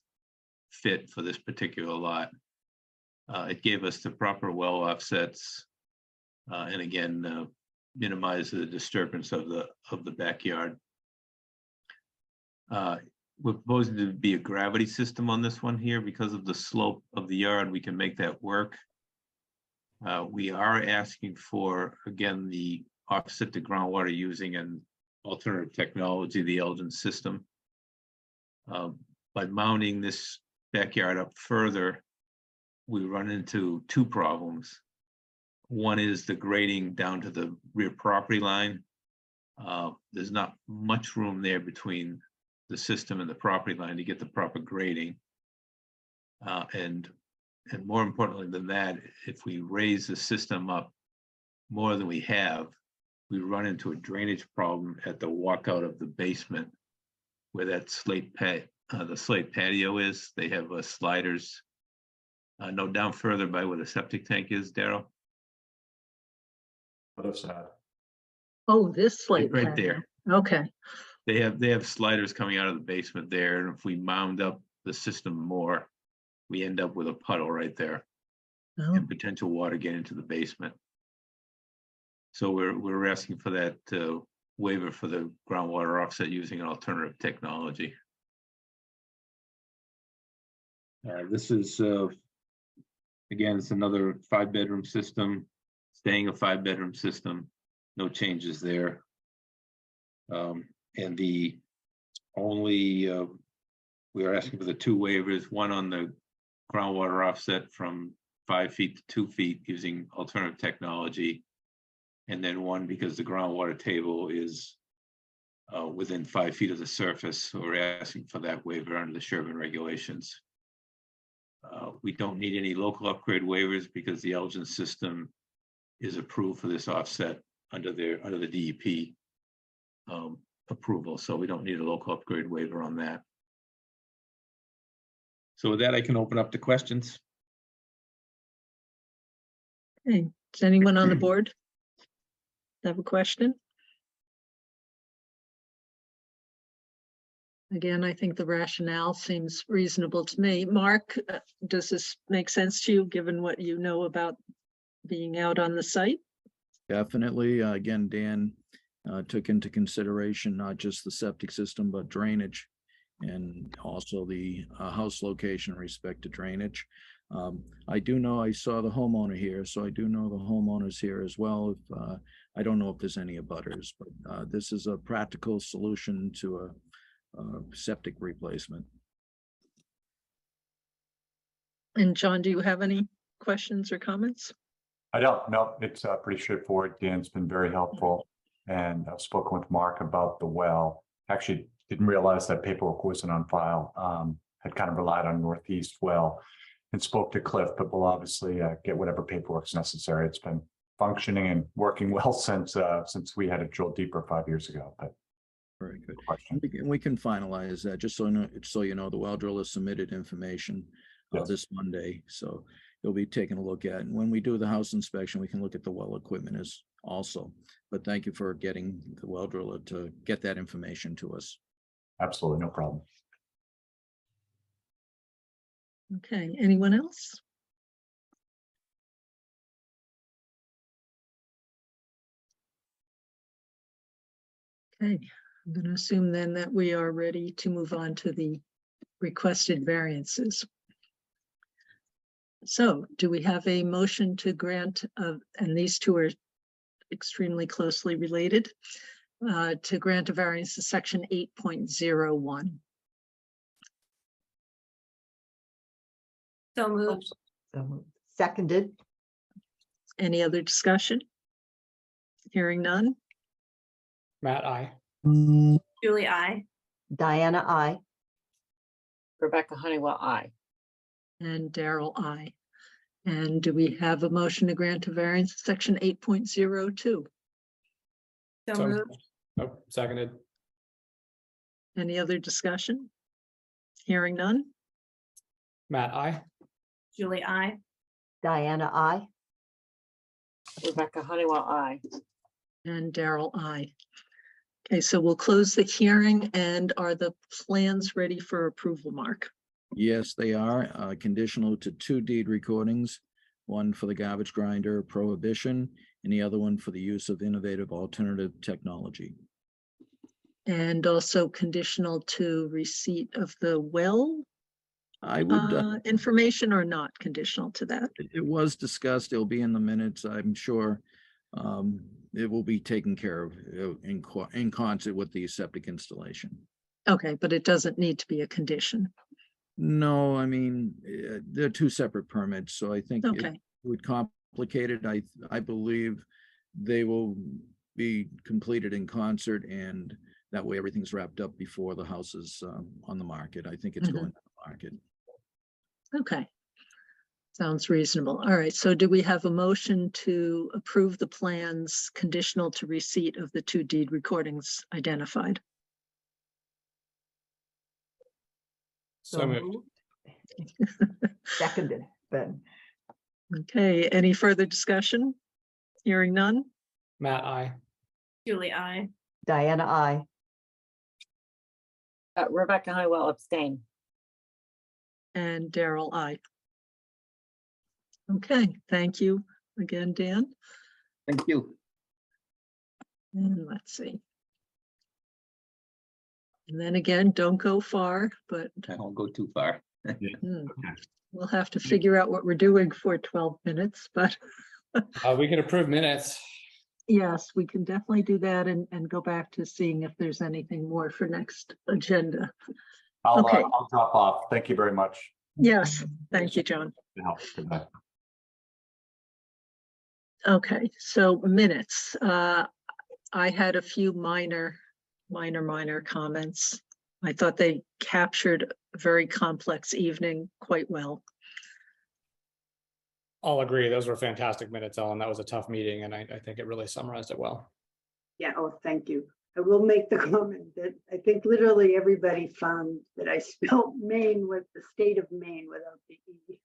fit for this particular lot. It gave us the proper well offsets, and again, minimize the disturbance of the backyard. We're proposing to be a gravity system on this one here because of the slope of the yard. We can make that work. We are asking for, again, the offset to groundwater using an alternative technology, the Elgin system. By mounting this backyard up further, we run into two problems. One is the grading down to the rear property line. There's not much room there between the system and the property line to get the proper grading. And more importantly than that, if we raise the system up more than we have, we run into a drainage problem at the walkout of the basement where that the slate patio is. They have sliders. No, down further by where the septic tank is, Daryl. Other side. Oh, this slate Right patio. there. Okay. They have sliders coming out of the basement there, and if we mound up the system more, we end up with a puddle right there Oh, and potential water getting into the basement. So we're asking for that waiver for the groundwater offset using an alternative technology. This is again, it's another 5-bedroom system, staying a 5-bedroom system, no changes there. And the only, we are asking for the 2 waivers, one on the groundwater offset from 5 feet to 2 feet using alternative technology. And then one because the groundwater table is within 5 feet of the surface. So we're asking for that waiver under the Sherborn regulations. We don't need any local upgrade waivers because the Elgin system is approved for this offset under the DEP approval. So we don't need a local upgrade waiver on that. So with that, I can open up to questions. okay. Does anyone on the board have a question? Again, I think the rationale seems reasonable to me. Mark, does this make sense to you, given what you know about being out on the site? Definitely. Again, Dan took into consideration not just the septic system, but drainage. and also the house location in respect to drainage. I do know, I saw the homeowner here, so I do know the homeowners here as well. If I don't know if there's any abutters, but this is a practical solution to a septic replacement. And John, do you have any questions or comments? I don't know. It's pretty straightforward. Dan's been very helpful, and I've spoken with Mark about the well. Actually, didn't realize that paperwork wasn't on file. Had kind of relied on Northeast well and spoke to Cliff, but we'll obviously get whatever paperwork's necessary. It's been functioning and working well since we had it drilled deeper 5 years ago. But Very good. question. We can finalize that, just so you know, the well driller submitted information Yes. this Monday, so you'll be taking a look at. And when we do the house inspection, we can look at the well equipment as also. But thank you for getting the well driller to get that information to us. Absolutely, no problem. Okay, anyone else? Okay, I'm going to assume then that we are ready to move on to the requested variances. So do we have a motion to grant, and these two are extremely closely related, to grant a variance to section 8.01? So moved. Seconded. Any other discussion? Hearing none? Matt, I. Julie, I. Diana, I. Rebecca Honeywell, I. And Daryl, I. And do we have a motion to grant a variance to section 8.02? So So moved. Oh, seconded. Any other discussion? Hearing none? Matt, I. Julie, I. Diana, I. Rebecca Honeywell, I. And Daryl, I. Okay, so we'll close the hearing, and are the plans ready for approval, Mark? Yes, they are conditional to 2 deed recordings, one for the garbage grinder prohibition, and the other one for the use of innovative alternative technology. And also conditional to receipt of the well I would, information, or not conditional to that? it was discussed, it'll be in the minutes, I'm sure. It will be taken care of in concert with the septic installation. Okay, but it doesn't need to be a condition. No, I mean, they're 2 separate permits, so I think it Okay, would complicate it. I believe they will be completed in concert, and that way everything's wrapped up before the house is on the market. I think it's Mhm. going to the market. okay. Sounds reasonable. All right, so do we have a motion to approve the plans conditional to receipt of the 2 deed recordings identified? So moved. Seconded, Ben. Okay, any further discussion? Hearing none? Matt, I. Julie, I. Diana, I. Rebecca Honeywell, abstain. And Daryl, I. Okay, thank you again, Dan. Thank you. And let's see. And then again, don't go far, but I won't go too far. we'll have to figure out what we're doing for 12 minutes, but We can approve minutes. yes, we can definitely do that and go back to seeing if there's anything more for next agenda. Okay. I'll drop off. Thank you very much. Yes, thank you, John. for your help. Good night. Okay, so minutes. I had a few minor comments. I thought they captured a very complex evening quite well. I'll agree. Those were fantastic minutes, Ellen. That was a tough meeting, and I think it really summarized it well. Yeah, oh, thank you. I will make the comment that I think literally everybody found that I spelled Maine with the state of Maine without the E.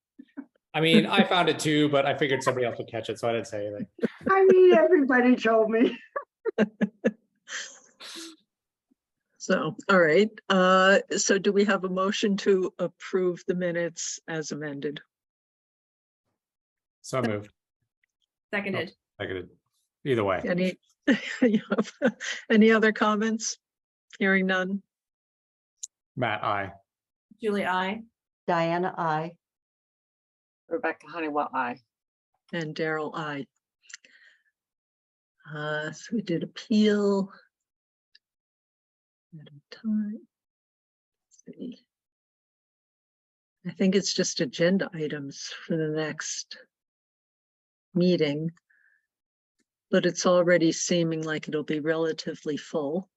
I mean, I found it too, but I figured somebody else would catch it, so I didn't say anything. I mean, everybody told me. So, all right. So do we have a motion to approve the minutes as amended? So moved. Seconded. Seconded. Either way. Any other comments? Hearing none. Matt, I. Julie, I. Diana, I. Rebecca Honeywell, I. And Daryl, I. So we did appeal. At a time. Let's see. I think it's just agenda items for the next meeting. But it's already seeming like it'll be relatively full.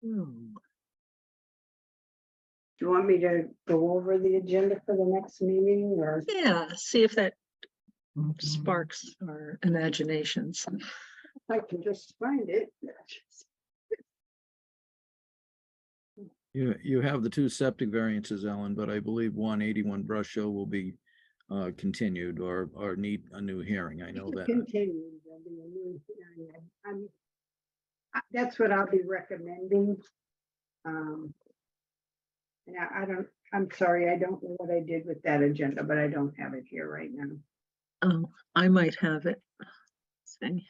Hmm. Do you want me to go over the agenda for the next meeting or? Yeah, see if that sparks our imaginations. I can just find it. You have the two septic variances, Ellen, but I believe 181 Brush Hill will be continued or need a new hearing. I know that. Continue. That's what I'll be recommending. Yeah, I'm sorry, I don't know what I did with that agenda, but I don't have it here right now. Oh, I might have it. Let's see.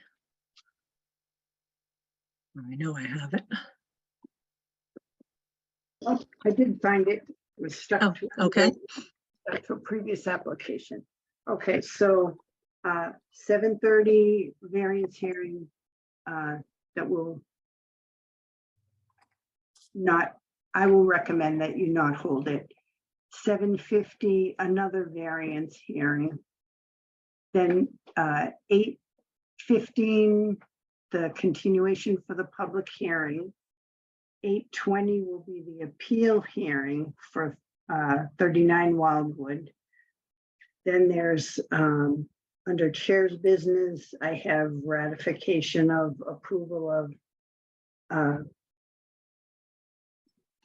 I know I have it. Oh, I did find it. It was stuck. Oh, to okay. stuck to a previous application. Okay, so 7:30 variance hearing that will not, I will recommend that you not hold it. 7:50, another variance hearing. Then 8:15, the continuation for the public hearing. 8:20 will be the appeal hearing for 39 Wildwood. Then there's under chair's business, I have ratification of approval of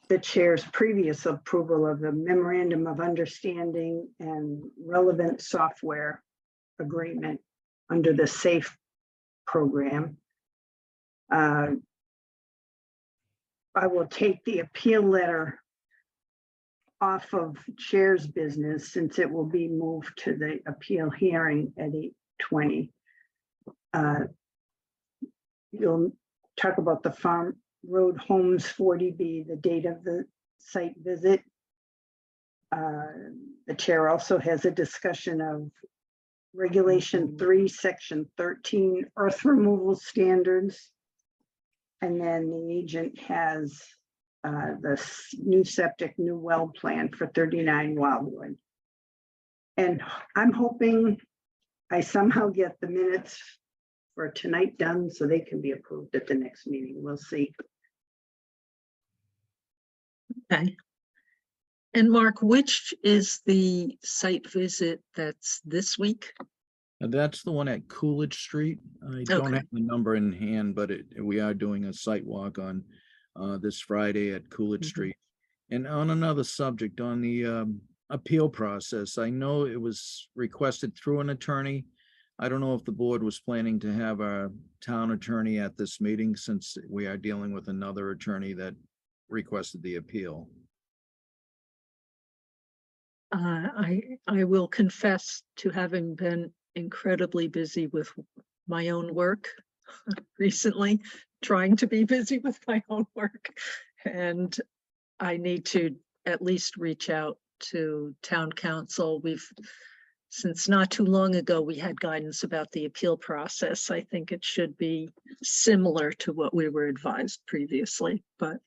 the chair's previous approval of the memorandum of understanding and relevant software agreement under the SAFE program. I will take the appeal letter off of chair's business since it will be moved to the appeal hearing at 8:20. You'll talk about the Farm Road Homes 40B, the date of the site visit. The chair also has a discussion of Regulation 3, Section 13, earth removal standards. And then the agent has the new septic, new well plan for 39 Wildwood. And I'm hoping I somehow get the minutes for tonight done so they can be approved at the next meeting. We'll see. Okay. And Mark, which is the site visit that's this week? And that's the one at Coolidge Street. I don't Okay. have the number in hand, but we are doing a site walk on this Friday at Coolidge Mhm. Street. And on another subject, on the appeal process, I know it was requested through an attorney. I don't know if the board was planning to have a town attorney at this meeting since we are dealing with another attorney that requested the appeal. I will confess to having been incredibly busy with my own work recently, trying to be busy with my own work. And I need to at least reach out to town council. Since not too long ago, we had guidance about the appeal process. I think it should be similar to what we were advised previously, but,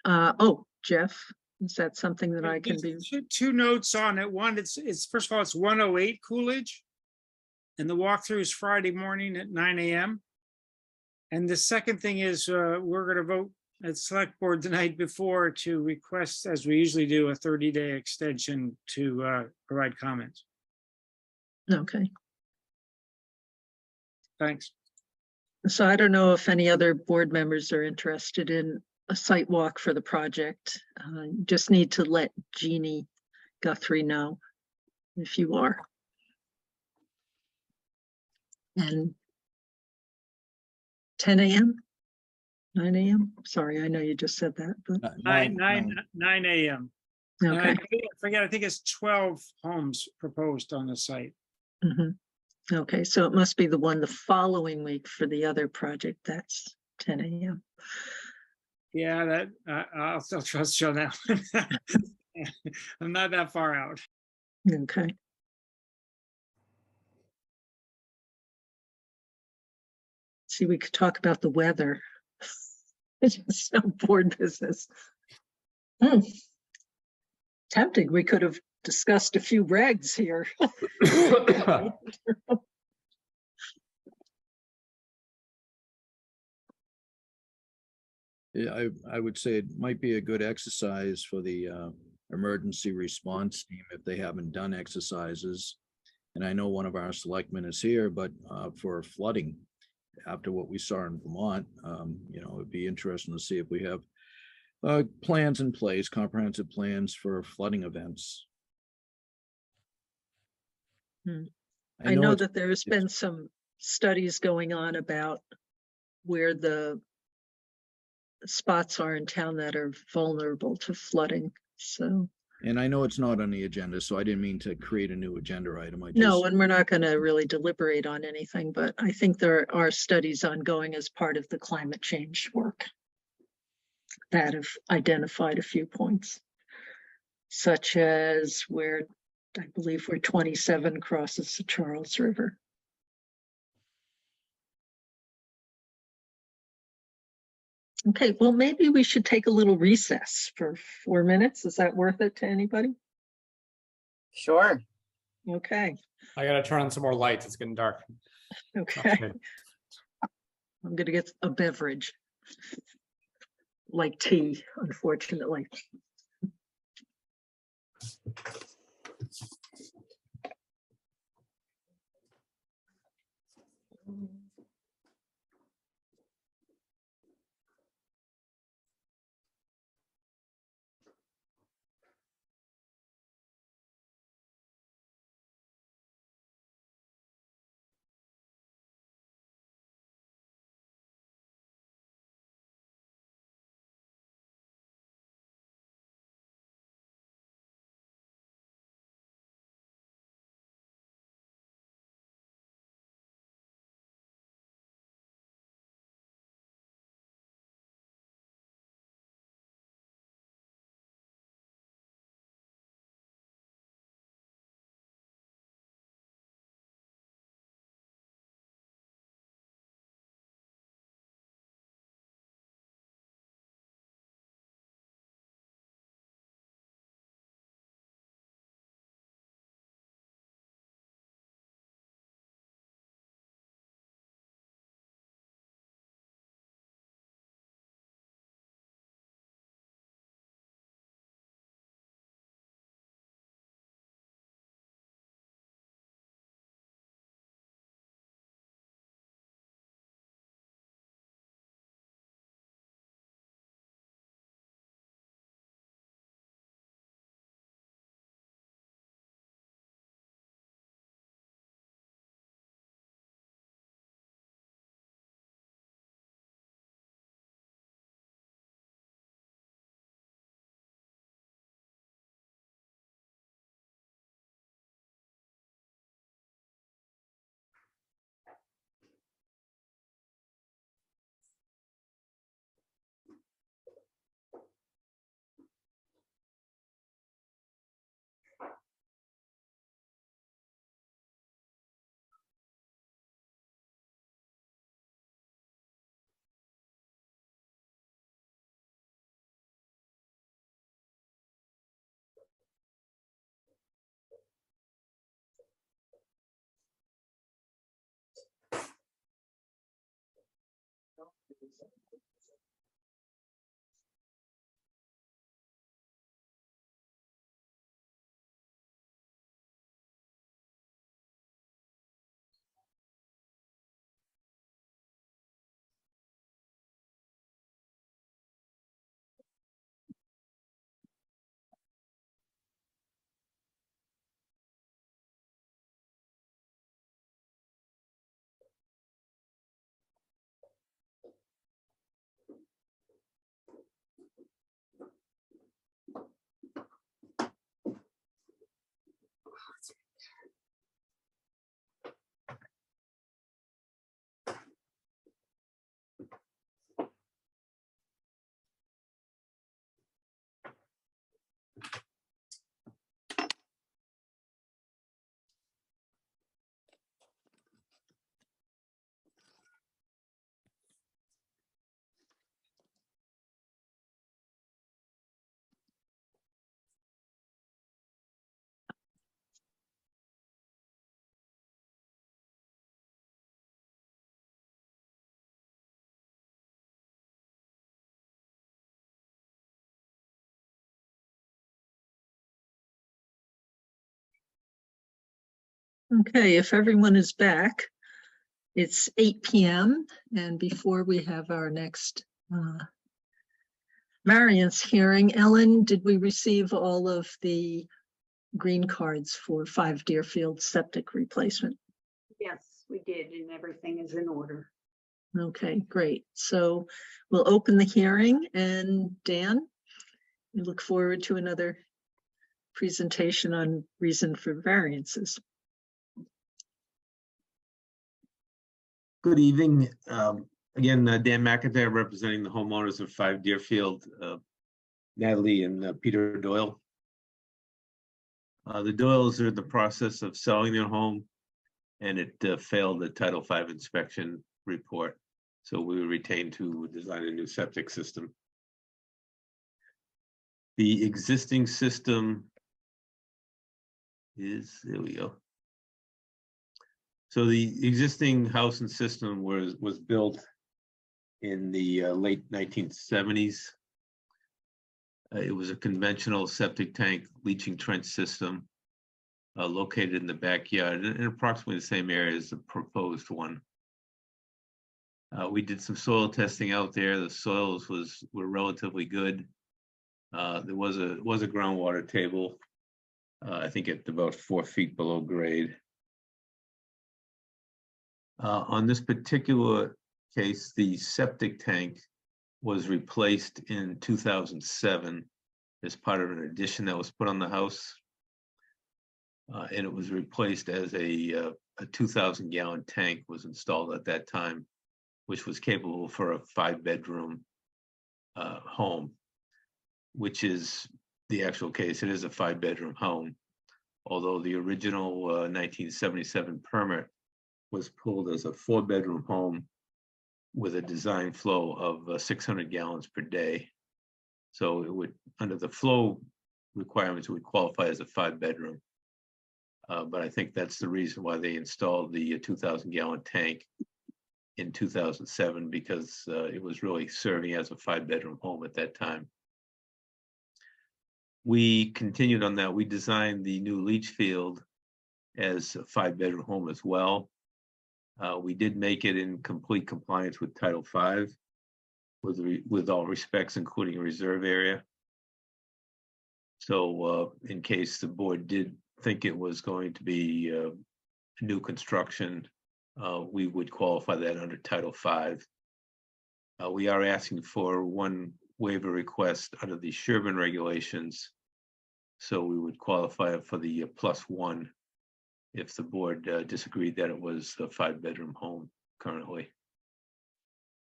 oh, Jeff, is that something that I can be? Two notes on it. One, it's first of all, it's 108 Coolidge. And the walkthrough is Friday morning at 9 a.m. And the second thing is we're going to vote at select board the night before to request, as we usually do, a 30-day extension to provide comments. Okay. Thanks. So I don't know if any other board members are interested in a site walk for the project. Just need to let Jeannie Guthrie know if you are. And 10 a.m., 9 a.m. Sorry, I know you just said that, but 9 a.m. okay. I forget, I think it's 12 homes proposed on the site. Mhm. Okay, so it must be the one the following week for the other project. That's 10 a.m. Yeah, that, I'll still trust you on that one. I'm not that far out. Okay. See, we could talk about the weather. It's just no board business. Tempting, we could have discussed a few regs here. Yeah, I would say it might be a good exercise for the emergency response team if they haven't done exercises. And I know one of our selectmen is here, but for flooding, after what we saw in Vermont, it'd be interesting to see if we have plans in place, comprehensive plans for flooding events. I know it's- that there's been some studies going on about where the spots are in town that are vulnerable to flooding. So, And I know it's not on the agenda, so I didn't mean to create a new agenda item. I just. no, and we're not going to really deliberate on anything, but I think there are studies ongoing as part of the climate change work that have identified a few points, such as where I believe where 27 crosses the Charles River. Okay, well, maybe we should take a little recess for 4 minutes. Is that worth it to anybody? Sure. Okay, I gotta turn on some more lights. It's getting dark. okay. I'm gonna get a beverage, like tea, unfortunately. Okay, if everyone is back, it's 8 p.m. and before we have our next variance hearing, Ellen, did we receive all of the green cards for 5 Deerfield septic replacement? Yes, we did, and everything is in order. Okay, great. So we'll open the hearing, and Dan, we look forward to another presentation on reason for variances. Good evening. Again, Dan McIntyre representing the homeowners of 5 Deerfield, Natalie and Peter Doyle. The Doyles are in the process of selling their home, and it failed the Title V inspection report. So we were retained to design a new septic system. The existing system is, there we go. So the existing house and system was built in the late 1970s. It was a conventional septic tank leaching trench system located in the backyard in approximately the same area as the proposed one. We did some soil testing out there. The soils were relatively good. There was a groundwater table, I think at about 4 feet below grade. On this particular case, the septic tank was replaced in 2007 as part of an addition that was put on the house. And it was replaced as a 2,000-gallon tank was installed at that time, which was capable for a 5-bedroom home, which is the actual case. It is a 5-bedroom home, although the original 1977 permit was pulled as a 4-bedroom home with a design flow of 600 gallons per day. So it would, under the flow requirements, it would qualify as a 5-bedroom. But I think that's the reason why they installed the 2,000-gallon tank in 2007, because it was really serving as a 5-bedroom home at that time. We continued on that. We designed the new leach field as a 5-bedroom home as well. We did make it in complete compliance with Title V, with all respects, including a reserve area. So in case the board did think it was going to be new construction, we would qualify that under Title V. We are asking for one waiver request under the Sherborn regulations. So we would qualify for the +1 if the board disagreed that it was a 5-bedroom home currently.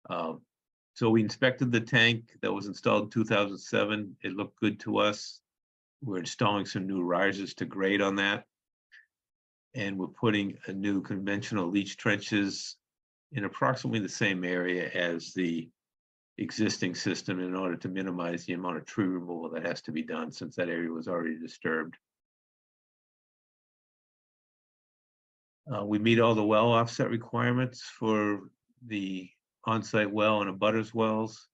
So we inspected the tank that was installed in 2007. It looked good to us. We're installing some new risers to grade on that. And we're putting a new conventional leach trenches in approximately the same area as the existing system in order to minimize the amount of tree removal that has to be done, since that area was already disturbed. We meet all the well offset requirements for the on-site well and abutters wells.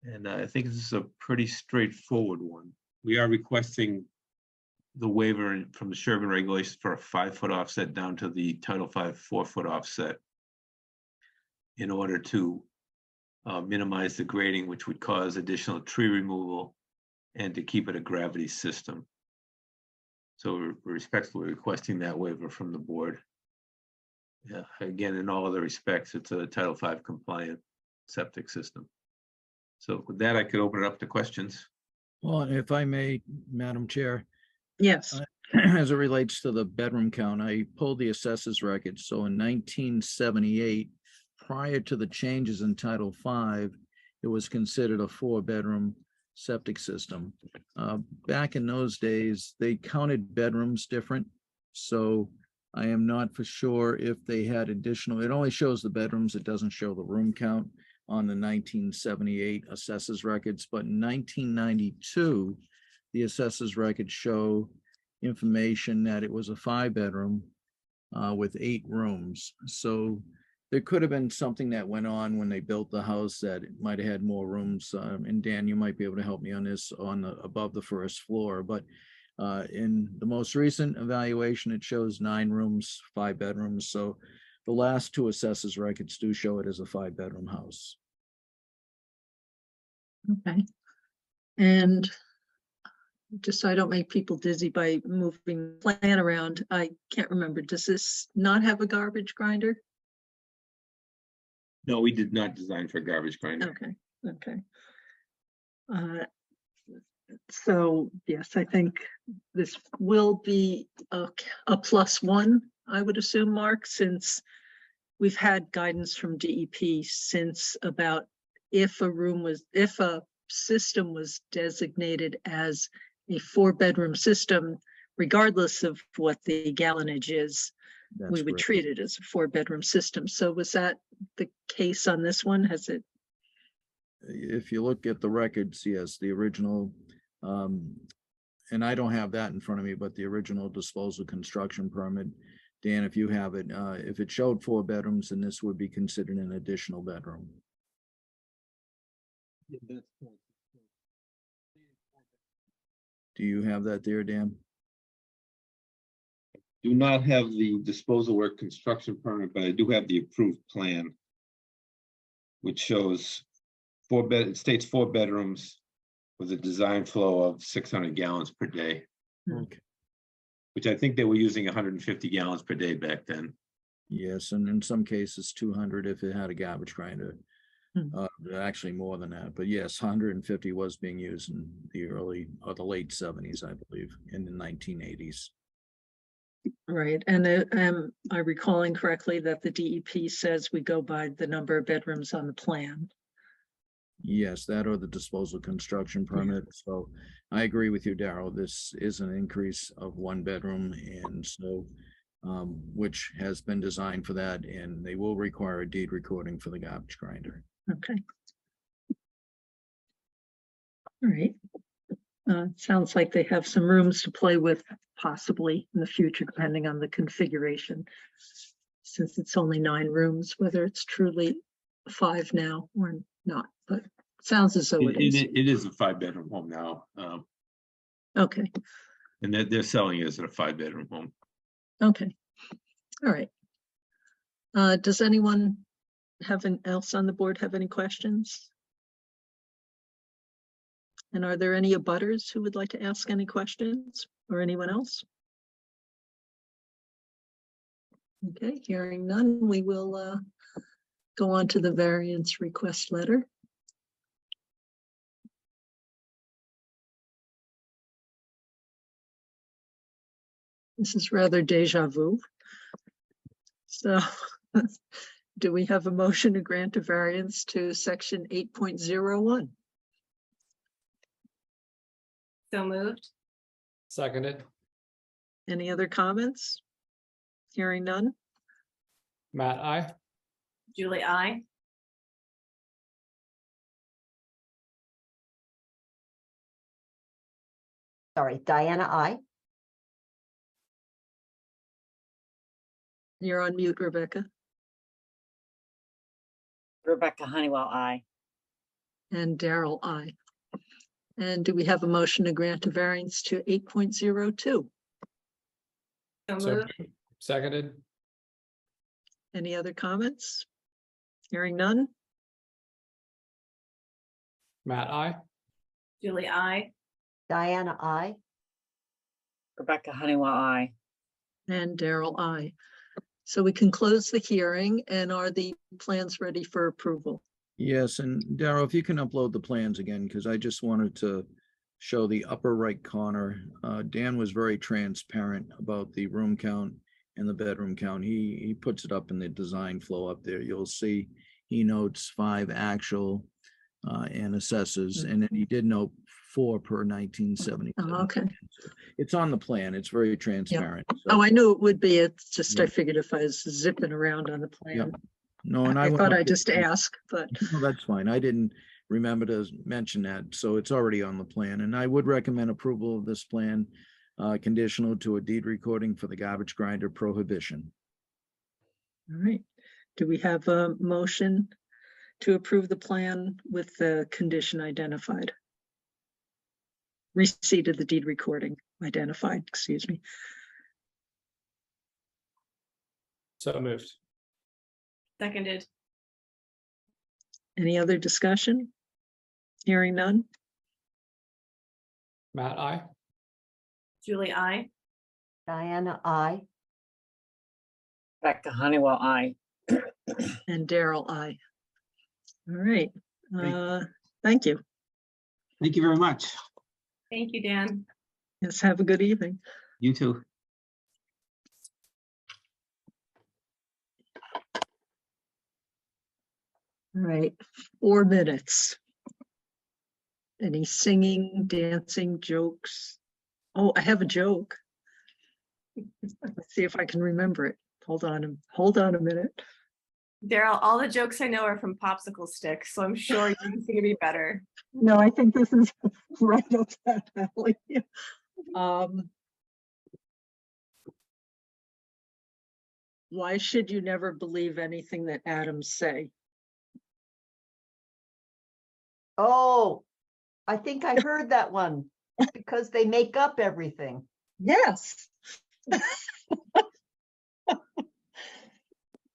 And I think this is a pretty straightforward one. We are requesting the waiver from the Sherborn regulations for a 5-foot offset down to the Title V 4-foot offset in order to minimize the grading, which would cause additional tree removal, and to keep it a gravity system. So we're respectfully requesting that waiver from the board. Yeah, again, in all other respects, it's a Title V compliant septic system. So with that, I could open it up to questions. Well, if I may, Madam Chair, Yes. as it relates to the bedroom count, I pulled the assessors record. So in 1978, prior to the changes in Title V, it was considered a 4-bedroom septic system. Back in those days, they counted bedrooms different. So I am not for sure if they had additional, it only shows the bedrooms, it doesn't show the room count on the 1978 assessors records. But in 1992, the assessors records show information that it was a 5-bedroom with 8 rooms. So there could have been something that went on when they built the house that it might have had more rooms. And Dan, you might be able to help me on this on the above the first floor. But In the most recent evaluation, it shows 9 rooms, 5 bedrooms. So the last 2 assessors records do show it as a 5-bedroom house. Okay. And just so I don't make people dizzy by moving the plan around, I can't remember, does this not have a garbage grinder? No, we did not design for garbage grinder. Okay, okay. So yes, I think this will be a +1, I would assume, Mark, since we've had guidance from DEP since about if a system was designated as a 4-bedroom system, regardless of what the gallonage is, That's we would correct. treat it as a 4-bedroom system. So was that the case on this one? Has it? If you look at the records, yes, the original, and I don't have that in front of me, but the original disposal construction permit, Dan, if you have it, if it showed 4 bedrooms, then this would be considered an additional bedroom. Do you have that there, Dan? Do not have the disposal work construction permit, but I do have the approved plan, which shows it states 4 bedrooms with a design flow of 600 gallons per day, Okay. which I think they were using 150 gallons per day back then. Yes, and in some cases 200 if it had a garbage grinder. Hmm. Actually more than that, but yes, 150 was being used in the early or the late 70s, I believe, in the 1980s. Right, and am I recalling correctly that the DEP says we go by the number of bedrooms on the plan? Yes, that or the disposal construction permit. So I agree with you, Darrell. This is an increase of 1 bedroom, and so which has been designed for that, and they will require a deed recording for the garbage grinder. Okay. All right. Sounds like they have some rooms to play with possibly in the future, depending on the configuration. Since it's only 9 rooms, whether it's truly 5 now or not, but it sounds as though it is. It is a 5-bedroom home now. Okay, And they're selling it as a 5-bedroom home. okay. All right. Does anyone else on the board have any questions? And are there any abutters who would like to ask any questions, or anyone else? Okay, hearing none, we will go on to the variance request letter. This is rather deja vu. So do we have a motion to grant a variance to section 8.01? So moved. Seconded. Any other comments? Hearing none. Matt, I. Julie, I. Sorry, Diana, I. You're on mute, Rebecca. Rebecca Honeywell, I. And Daryl, I. And do we have a motion to grant a variance to 8.02? So So moved. seconded. Any other comments? Hearing none. Matt, I. Julie, I. Diana, I. Rebecca Honeywell, I. And Daryl, I. So we can close the hearing, and are the plans ready for approval? Yes, and Darrell, if you can upload the plans again, because I just wanted to show the upper right corner. Dan was very transparent about the room count and the bedroom count. He puts it up in the design flow up there. You'll see he notes 5 actual and assesses, and then he did note 4 per 1970. Oh, okay. It's on the plan. It's very transparent. So, Oh, I knew it would be. It's just, I Yeah. figured if I was zipping around on the plan. Yep. No, and I went thought up I'd there just and- ask, but No, that's fine. I didn't remember to mention that, so it's already on the plan, and I would recommend approval of this plan, conditional to a deed recording for the garbage grinder prohibition. all right. Do we have a motion to approve the plan with the condition identified? Receipt of the deed recording. identified, excuse me. So moved. Seconded. Any other discussion? Hearing none? Matt, I. Julie, I. Diana, I. Rebecca Honeywell, I. And Daryl, I. All right, Great. thank you. Thank you very much. Thank you, Dan. Yes, have a good evening. You too. All right, 4 minutes. Any singing, dancing, jokes? Oh, I have a joke. Let's see if I can remember it. Hold on a minute. Daryl, all the jokes I know are from popsicle sticks, so I'm sure you're gonna be better. No, I think this is right up that alley. Why should you never believe anything that atoms say? Oh, I think I heard that one because they make up everything. Yes.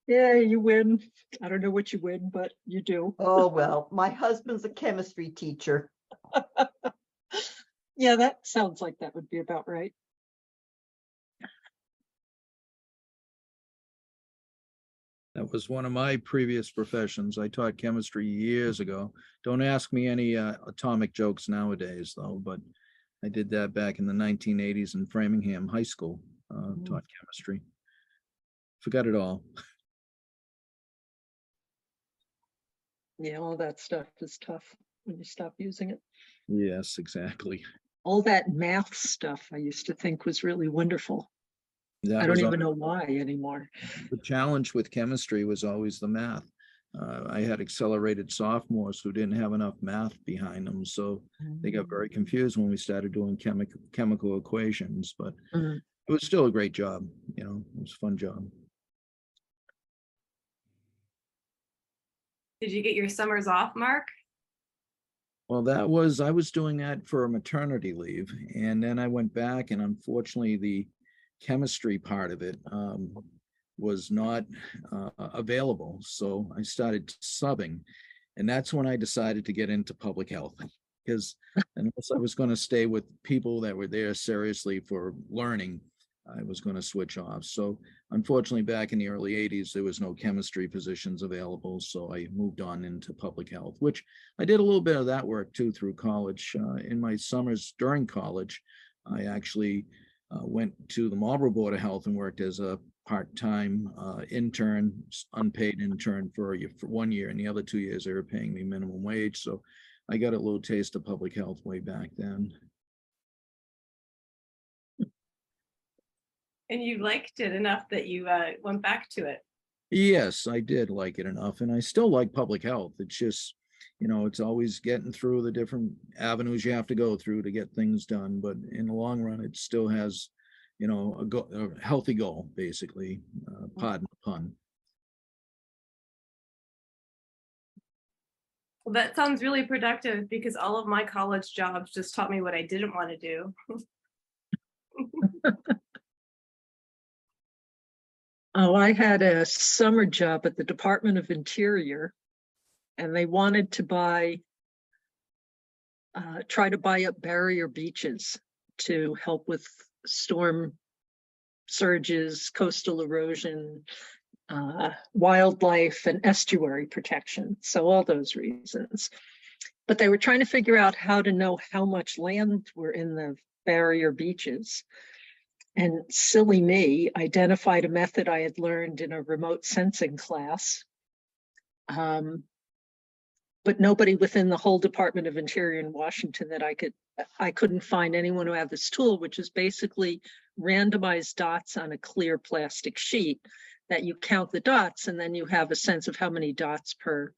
Yeah, you win. I don't know what you win, but you do. Oh, well, my husband's a chemistry teacher. Yeah, that sounds like that would be about right. That was one of my previous professions. I taught chemistry years ago. Don't ask me any atomic jokes nowadays, though, but I did that back in the 1980s in Framingham High School, taught chemistry. Forgot it all. Yeah, all that stuff is tough when you stop using it. Yes, exactly. All that math stuff I used to think was really wonderful. That I don't was even know why anymore. the challenge with chemistry was always the math. I had accelerated sophomores who didn't have enough math behind them, so they got very confused when we started doing chemical equations, but Mm. it was still a great job. You know, it was a fun job. Did you get your summers off, Mark? Well, I was doing that for a maternity leave, and then I went back, and unfortunately the chemistry part of it was not available. So I started subbing, and that's when I decided to get into public health, because unless I was going to stay with people that were there seriously for learning, I was going to switch off. So unfortunately, back in the early 80s, there was no chemistry positions available. So I moved on into public health, which I did a little bit of that work too through college. In my summers during college, I actually went to the Marlboro Board of Health and worked as a part-time intern, unpaid intern for 1 year. And the other 2 years, they were paying me minimum wage. So I got a little taste of public health way back then. And you liked it enough that you went back to it. Yes, I did like it enough, and I still like public health. It's just, you know, it's always getting through the different avenues you have to go through to get things done. But in the long run, it still has, you know, a healthy goal, basically. Pardon the pun. Well, that sounds really productive because all of my college jobs just taught me what I didn't want to do. Oh, I had a summer job at the Department of Interior, and they wanted to try to buy up barrier beaches to help with storm surges, coastal erosion, wildlife, and estuary protection. So all those reasons. But they were trying to figure out how to know how much land were in the barrier beaches. And silly me identified a method I had learned in a remote sensing class. But nobody within the whole Department of Interior in Washington that I couldn't find anyone who had this tool, which is basically randomized dots on a clear plastic sheet that you count the dots, and then you have a sense of how many dots per,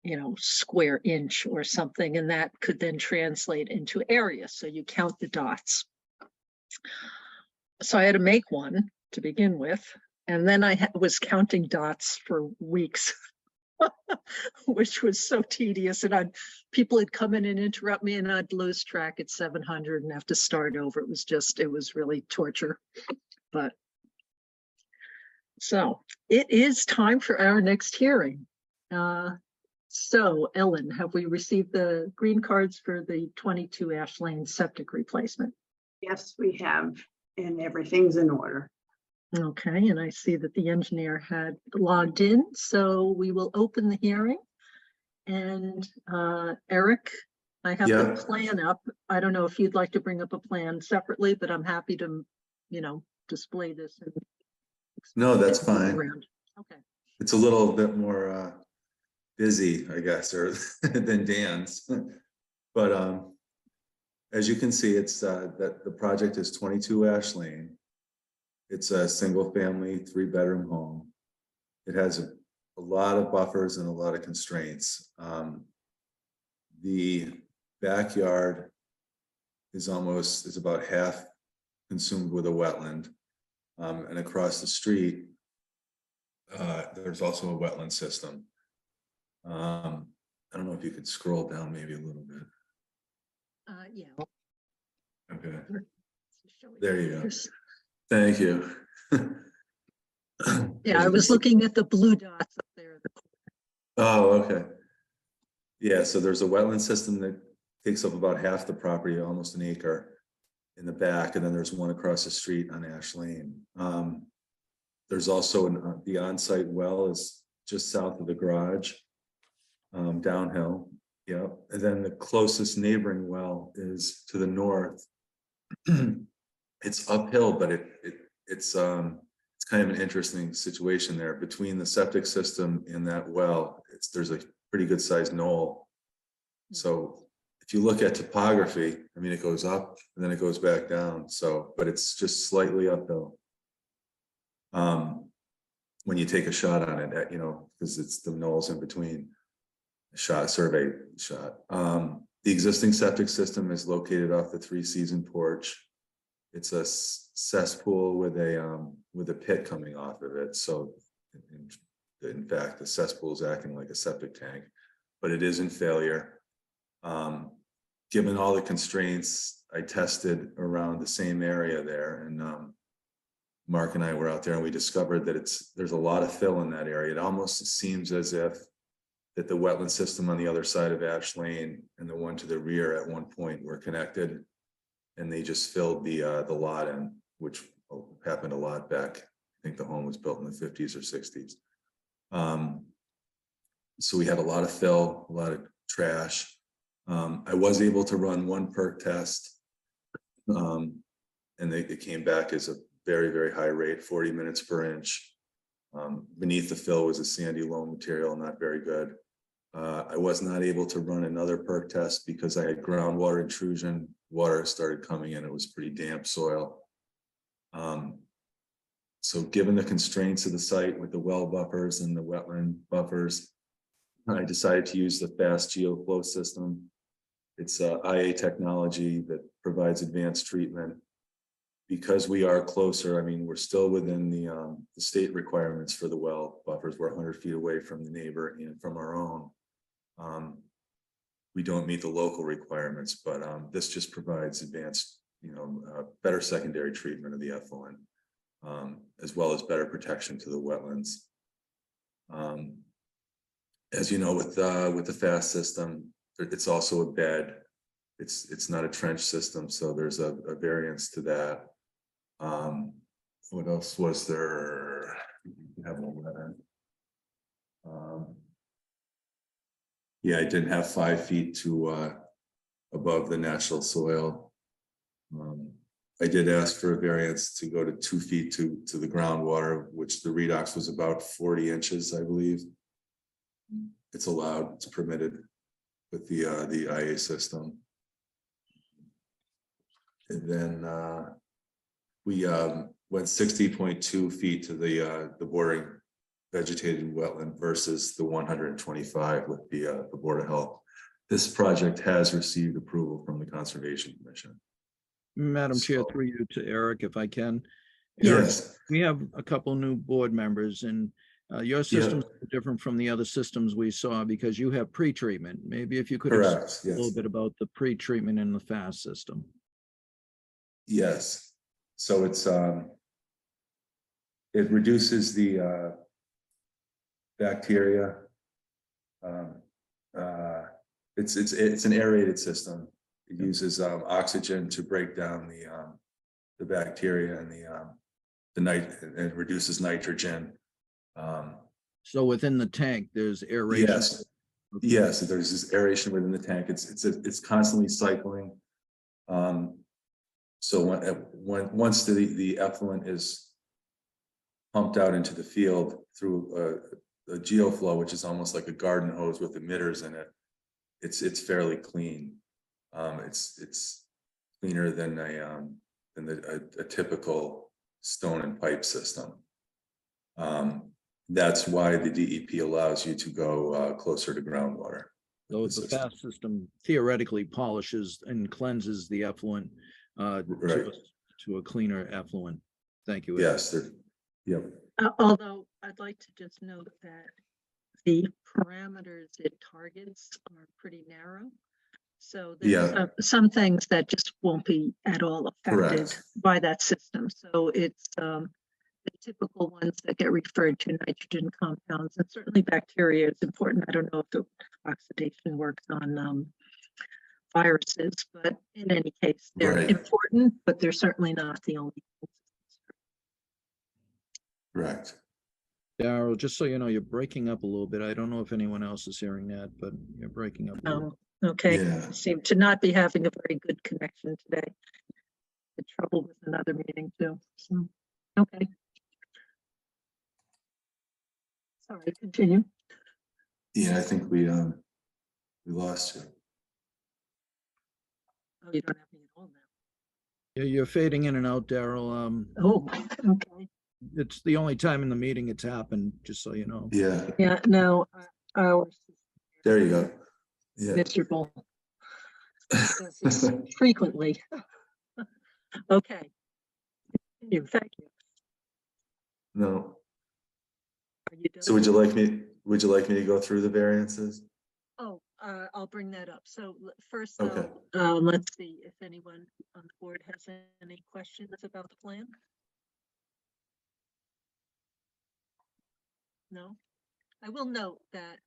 you know, square inch or something, and that could then translate into area. So you count the dots. So I had to make one to begin with, and then I was counting dots for weeks. which was so tedious. And people had come in and interrupt me, and I'd lose track at 700 and have to start over. It was really torture. But so it is time for our next hearing. So Ellen, have we received the green cards for the 22 Ash Lane septic replacement? Yes, we have, and everything's in order. Okay, and I see that the engineer had logged in, so we will open the hearing. And Eric, I have the plan up. I don't know if you'd like to bring up a plan separately, but I'm happy to, display this. And no, that's explain it fine. around. Okay. It's a little bit more busy, I guess, or than Dan's. But as you can see, it's that the project is 22 Ash Lane. It's a single family, 3-bedroom home. It has a lot of buffers and a lot of constraints. The backyard is about half consumed with a wetland. And across the street, there's also a wetland system. I don't know if you could scroll down maybe a little bit. Yeah. Okay. There you go. Thank you. Yeah, I was looking at the blue dots up there. Oh, okay. Yeah, so there's a wetland system that takes up about half the property, almost an acre in the back, and then there's one across the street on Ash Lane. There's also the on-site well is just south of the garage, downhill. Yep. And then the closest neighboring well is to the north. It's uphill, but it's kind of an interesting situation there between the septic system and that well. There's a pretty good sized knoll. So if you look at topography, I mean, it goes up and then it goes back down. So, but it's just slightly uphill. When you take a shot on it, because it's the knolls in between. Survey shot. The existing septic system is located off the 3-season porch. It's a cesspool with a pit coming off of it. So in fact, the cesspool is acting like a septic tank, but it is in failure. Given all the constraints, I tested around the same area there, and Mark and I were out there, and we discovered that there's a lot of fill in that area. It almost seems as if that the wetland system on the other side of Ash Lane and the one to the rear at one point were connected, and they just filled the lot in, which happened a lot back. I think the home was built in the 50s or 60s. So we had a lot of fill, a lot of trash. I was able to run one perk test, and it came back as a very, very high rate, 40 minutes per inch. Beneath the fill was a sandy loam material, not very good. I was not able to run another perk test because I had groundwater intrusion. Water started coming in. It was pretty damp soil. So given the constraints of the site with the well buffers and the wetland buffers, I decided to use the fast geoflow system. It's IA technology that provides advanced treatment. Because we are closer, I mean, we're still within the state requirements for the well buffers. We're 100 feet away from the neighbor and from our own. We don't meet the local requirements, but this just provides advanced, better secondary treatment of the effluent, as well as better protection to the wetlands. As you know, with the FAST system, it's also a bed. It's not a trench system, so there's a variance to that. What else was there? Have one letter. Yeah, I didn't have 5 feet to above the natural soil. I did ask for a variance to go to 2 feet to the groundwater, which the redox was about 40 inches, I believe. It's allowed, it's permitted with the IA system. And then we went 60.2 feet to the bordering vegetated wetland versus the 125 with the Board of Health. This project has received approval from the Conservation Commission. Madam Chair, through you to Eric, if I can. Yes. Eric, we have a couple new board members, and your system's different from the other systems we saw because you have pre-treatment. Maybe if you could explain Correct, a little yes, bit about the pre-treatment in the FAST system. yes. So it reduces the bacteria. It's an aerated system. It uses oxygen to break down the bacteria and the night, and reduces nitrogen. So within the tank, there's aeration. Yes, yes, there's this aeration within the tank. It's constantly cycling. So once the effluent is pumped out into the field through a geoflow, which is almost like a garden hose with emitters in it, it's fairly clean. It's cleaner than a typical stone and pipe system. That's why the DEP allows you to go closer to groundwater. So the FAST system theoretically polishes and cleanses the effluent Right. to a cleaner effluent. Thank you, Ed. Yes, yep. Although I'd like to just note that the parameters it targets are pretty narrow. So there's Yeah. some things that just won't be at all affected Correct. by that system. So it's the typical ones that get referred to, nitrogen compounds, and certainly bacteria is important. I don't know if the oxidation works on viruses, but in any case, they're Right. important, but they're certainly not the only. Correct. Darryl, just so you know, you're breaking up a little bit. I don't know if anyone else is hearing that, but you're breaking up. A little. Okay. Yeah. Seem to not be having a very good connection today. The trouble with another meeting too. So, okay. Sorry, continue. Yeah, I think we lost you. Oh, you don't have me at all now. Yeah, you're fading in and out, Darryl. Oh, okay. It's the only time in the meeting it's happened, just so you know. Yeah, Yeah, no, ours there you go. Yeah. is miserable. Does this frequently. Okay. Continue. Thank you. No. Are you done? So would you like me to go through the variances? Oh, I'll bring that up. So first, Okay. let's see if anyone on the board has any questions about the plan. No, I will note that,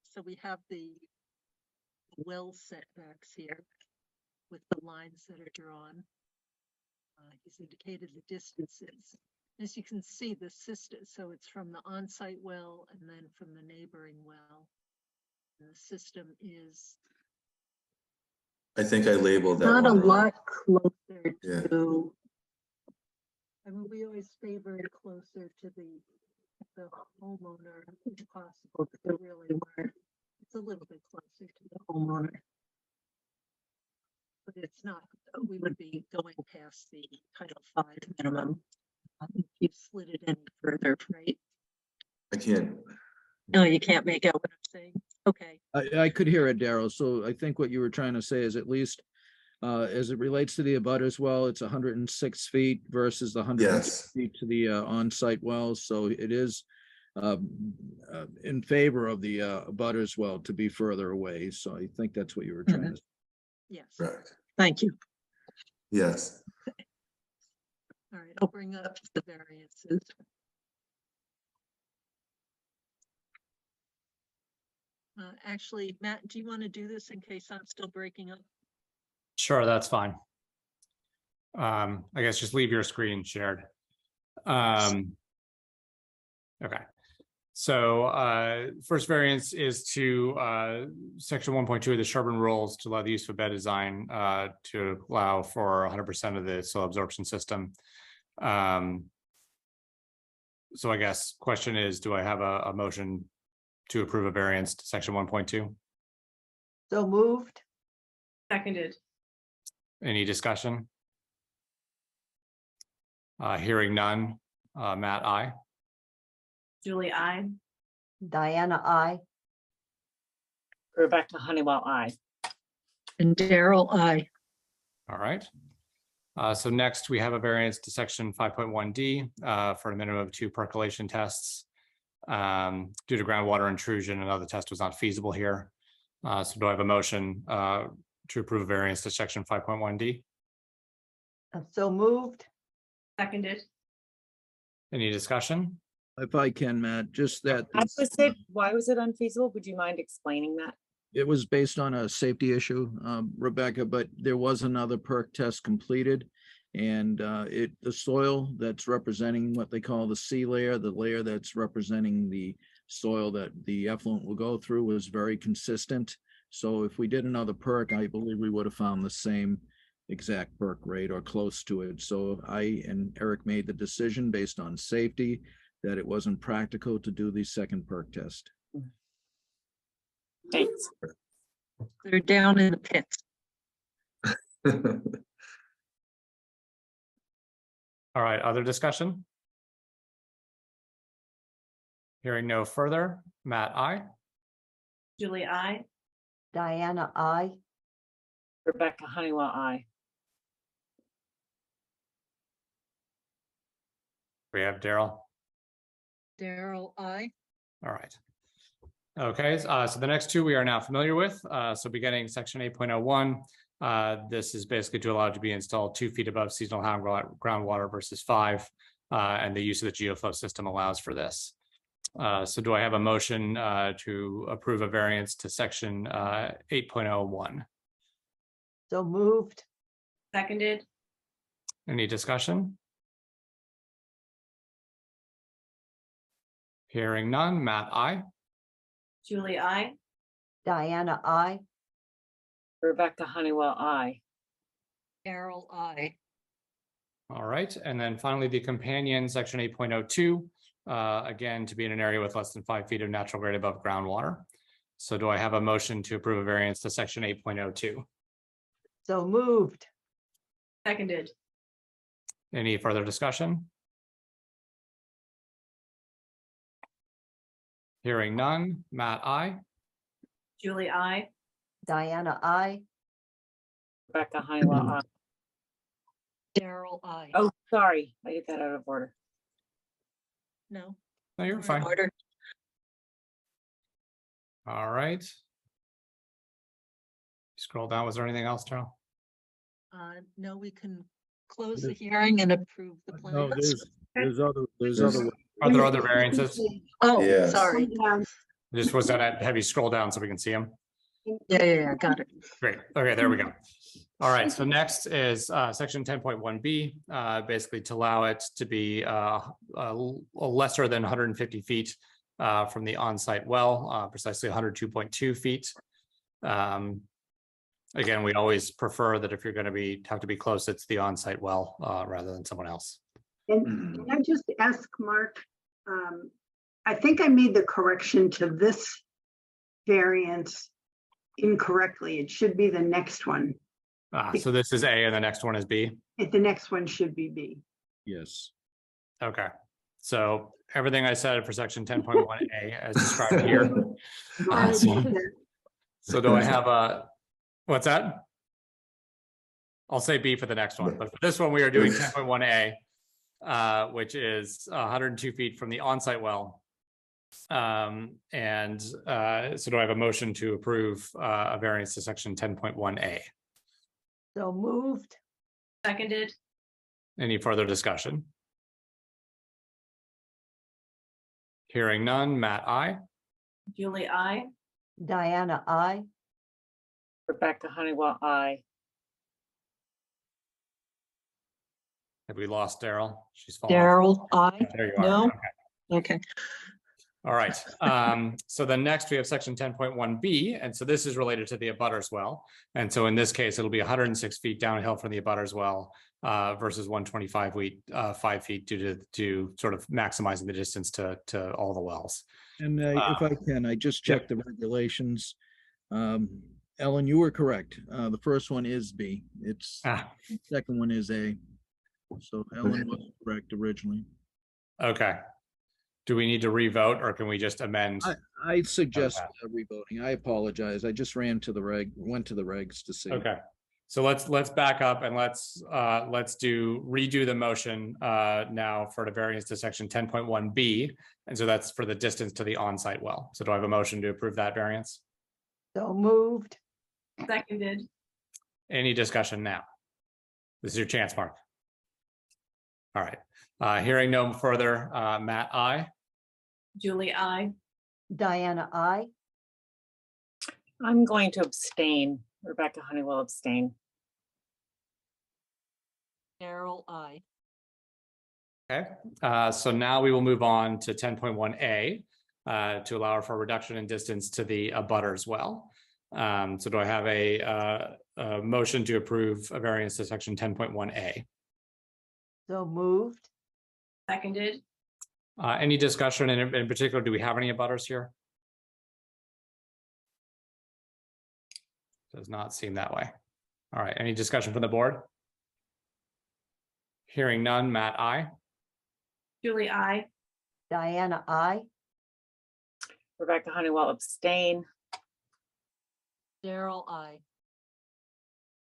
so we have the well setbacks here with the lines that are drawn. He's indicated the distances. As you can see, the system, so it's from the on-site well and then from the neighboring well. And the system is I think I labeled that not a one wrong. lot closer Yeah. to, I mean, we always favor it closer to the homeowner if possible, but there really weren't. It's a little bit closer to the homeowner. But it's not, we would be going past the Title V minimum. If you slid it any further, right? I can't. No, you can't make out what I'm saying. Okay. I could hear it, Darryl. So I think what you were trying to say is at least as it relates to the abutters well, it's 106 feet versus the 100 Yes. feet to the on-site wells. So it is in favor of the abutters well to be further away. So I think that's what you were trying to say. Yes. Right. Thank you. Yes. All right, I'll bring up the variances. Actually, Matt, do you want to do this in case I'm still breaking up? Sure, that's fine. I guess just leave your screen shared. Okay. So first variance is to section 1.2 of the Sherborn rules to allow the use of bed design to allow for 100% of the soil absorption system. So I guess question is, do I have a motion to approve a variance to section 1.2? So moved. Seconded. Any discussion? Hearing none. Matt, aye. Julie, I. Diana, I. Rebecca Honeywell, I. And Daryl, aye. All right. So next we have a variance to section 5.1D for a minimum of 2 percolation tests. due to groundwater intrusion. Another test was not feasible here. So do I have a motion to approve a variance to section 5.1D? So moved. Seconded. Any discussion? If I can, Matt, just that Why was it unfeasible? Would you mind explaining that? it was based on a safety issue, Rebecca, but there was another perk test completed. And the soil that's representing what they call the C layer, the layer that's representing the soil that the effluent will go through, was very consistent. So if we did another perk, I believe we would have found the same exact perk rate or close to it. So I and Eric made the decision based on safety that it wasn't practical to do the second perk test. Thanks. They're down in the pits. All right, other discussion? Hearing no further. Matt, aye. Julie, I. Diana, I. Rebecca Honeywell, I. We have Daryl. Daryl, I. All right. Okay, so the next two we are now familiar with. So beginning section 8.01, this is basically to allow it to be installed 2 feet above seasonal groundwater versus 5, and the use of the geoflow system allows for this. So do I have a motion to approve a variance to section 8.01? So moved. Seconded. Any discussion? Hearing none. Matt, aye. Julie, I. Diana, I. Rebecca Honeywell, I. Daryl, I. All right, and then finally the companion section 8.02, again, to be in an area with less than 5 feet of natural grade above groundwater. So do I have a motion to approve a variance to section 8.02? So moved. Seconded. Any further discussion? Hearing none. Matt, aye. Julie, I. Diana, I. Rebecca Honeywell, I. Daryl, I. Oh, sorry, I get that out of order. No. No, you're Point of fine. order. All right. Scroll down. Was there anything else, Charles? No, we can close the hearing and approve the No, plans. there's other. Are there other variances? Oh, Yes. sorry. Just was that a heavy scroll down so we can see them? Yeah, got it. Great. Okay, there we go. All right, so next is section 10.1B, basically to allow it to be lesser than 150 feet from the on-site well, precisely 102.2 feet. Again, we always prefer that if you're going to have to be close, it's the on-site well rather than someone else. And can I just ask Mark, I think I made the correction to this variance incorrectly. It should be the next one. So this is A and the next one is B? The next one should be B. Yes. Okay, so everything I said for section 10.1A as described here. So do I have a, what's that? I'll say B for the next one, but for this one, we are doing 10.1A, which is 102 feet from the on-site well. So do I have a motion to approve a variance to section 10.1A? So moved. Seconded. Any further discussion? Hearing none. Matt, aye. Julie, I. Diana, I. Rebecca Honeywell, I. Have we lost Daryl? She's fallen. Daryl, I. There you are. No. Okay. Okay. All right. So then next we have section 10.1B. And so this is related to the abutters well. And so in this case, it'll be 106 feet downhill from the abutters well versus 125 feet, 5 feet due to sort of maximizing the distance to all the wells. And if I can, I just checked the regulations. Ellen, you were correct. The first one is B. The second one is A. So Ellen was correct originally. Okay. Do we need to revote or can we just amend? I suggest revoting. I apologize. I just went to the regs to see. Okay. So let's back up and let's redo the motion now for the variance to section 10.1B. And so that's for the distance to the on-site well. So do I have a motion to approve that variance? So moved. Seconded. Any discussion now? This is your chance, Mark. All right. Hearing no further, Matt, aye. Julie, I. Diana, I. I'm going to abstain. Rebecca Honeywell abstain. Carol, I. Okay, so now we will move on to 10.1A to allow for a reduction in distance to the abutter as well. So do I have a motion to approve a variance to section 10.1A? So moved. Seconded. Any discussion, and in particular, do we have any abutters here? Does not seem that way. All right, any discussion from the board? Hearing none, Matt, aye. Julie, I. Diana, I. Rebecca Honeywell abstain. Daryl, I.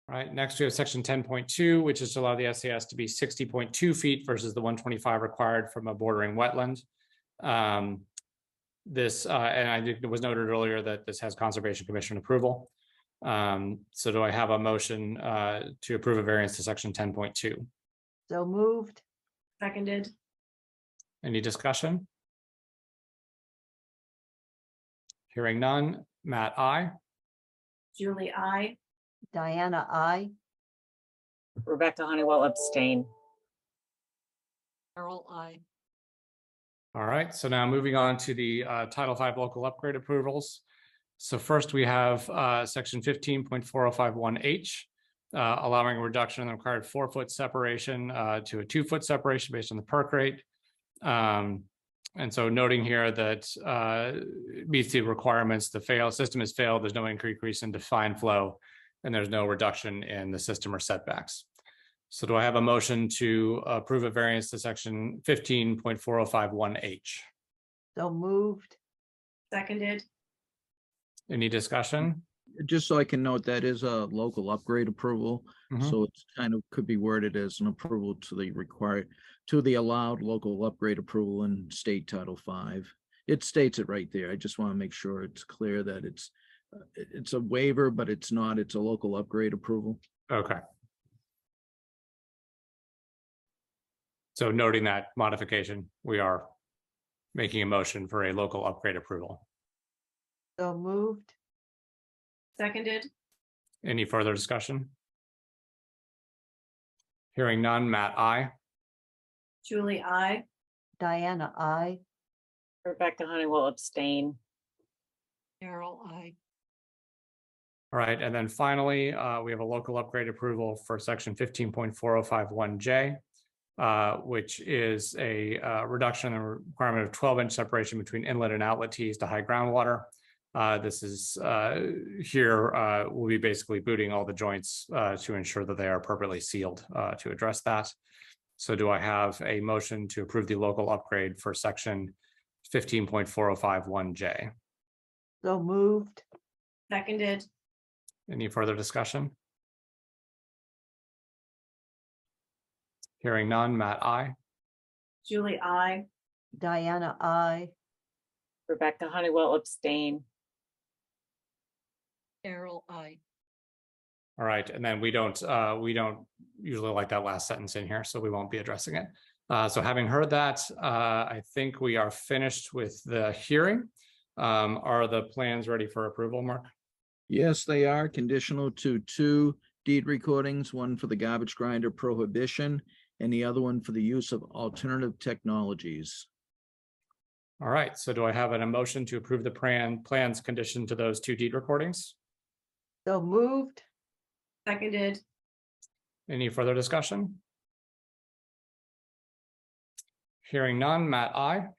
All right, next we have section 10.2, which is to allow the SAS to be 60.2 feet versus the 125 required from a bordering wetland. This, and I think it was noted earlier that this has Conservation Commission approval. So do I have a motion to approve a variance to section 10.2? So moved. Seconded. Any discussion? Hearing none, Matt, aye. Julie, I. Diana, I. Rebecca Honeywell abstain. Carol, I. All right, so now moving on to the Title V local upgrade approvals. So first we have section 15.4051H, allowing a reduction in the required 4-foot separation to a 2-foot separation based on the perk rate. And so noting here that meets the requirements, the system has failed, there's no increase in defined flow, and there's no reduction in the system or setbacks. So do I have a motion to approve a variance to section 15.4051H? So moved. Seconded. Any discussion? Just so I can note, that is a local upgrade approval. Mhm. So it's kind of could be worded as an approval to the required, to the allowed local upgrade approval in state Title V. It states it right there. I just want to make sure it's clear that it's a waiver, but it's not, it's a local upgrade approval. Okay. So noting that modification, we are making a motion for a local upgrade approval. So moved. Seconded. Any further discussion? Hearing none, Matt, aye. Julie, I. Diana, I. Rebecca Honeywell abstain. Carol, I. All right, and then finally, we have a local upgrade approval for section 15.4051J, which is a reduction in the requirement of 12-inch separation between inlet and outlet tees to high groundwater. This is here, we'll be basically booting all the joints to ensure that they are appropriately sealed to address that. So do I have a motion to approve the local upgrade for section 15.4051J? So moved. Seconded. Any further discussion? Hearing none, Matt, aye. Julie, I. Diana, I. Rebecca Honeywell abstain. Carol, I. All right, and then we don't usually like that last sentence in here, so we won't be addressing it. So having heard that, I think we are finished with the hearing. Are the plans ready for approval, Mark? Yes, they are conditional to 2 deed recordings, one for the garbage grinder prohibition and the other one for the use of alternative technologies. All right, so do I have a motion to approve the plans conditioned to those 2 deed recordings? So moved. Seconded. Any further discussion? Hearing none, Matt, aye.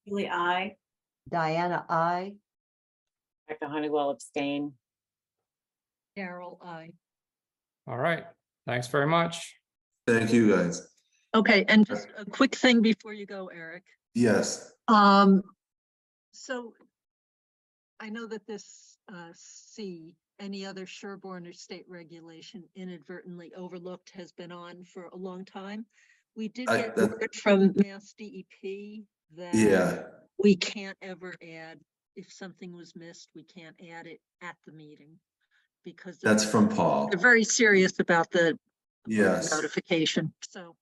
Julie, I. Diana, I. Rebecca Honeywell abstain. Carol, I. All right, thanks very much. Thank you, guys. Okay, and just a quick thing before you go, Eric. Yes. So I know that this C any other Sherborn or state regulation inadvertently overlooked has been on for a long time. We did get word from Mass DEP that Yeah, we can't ever add, if something was missed, we can't add it at the meeting because that's from Paul. they're very serious about the Yes, notification. So,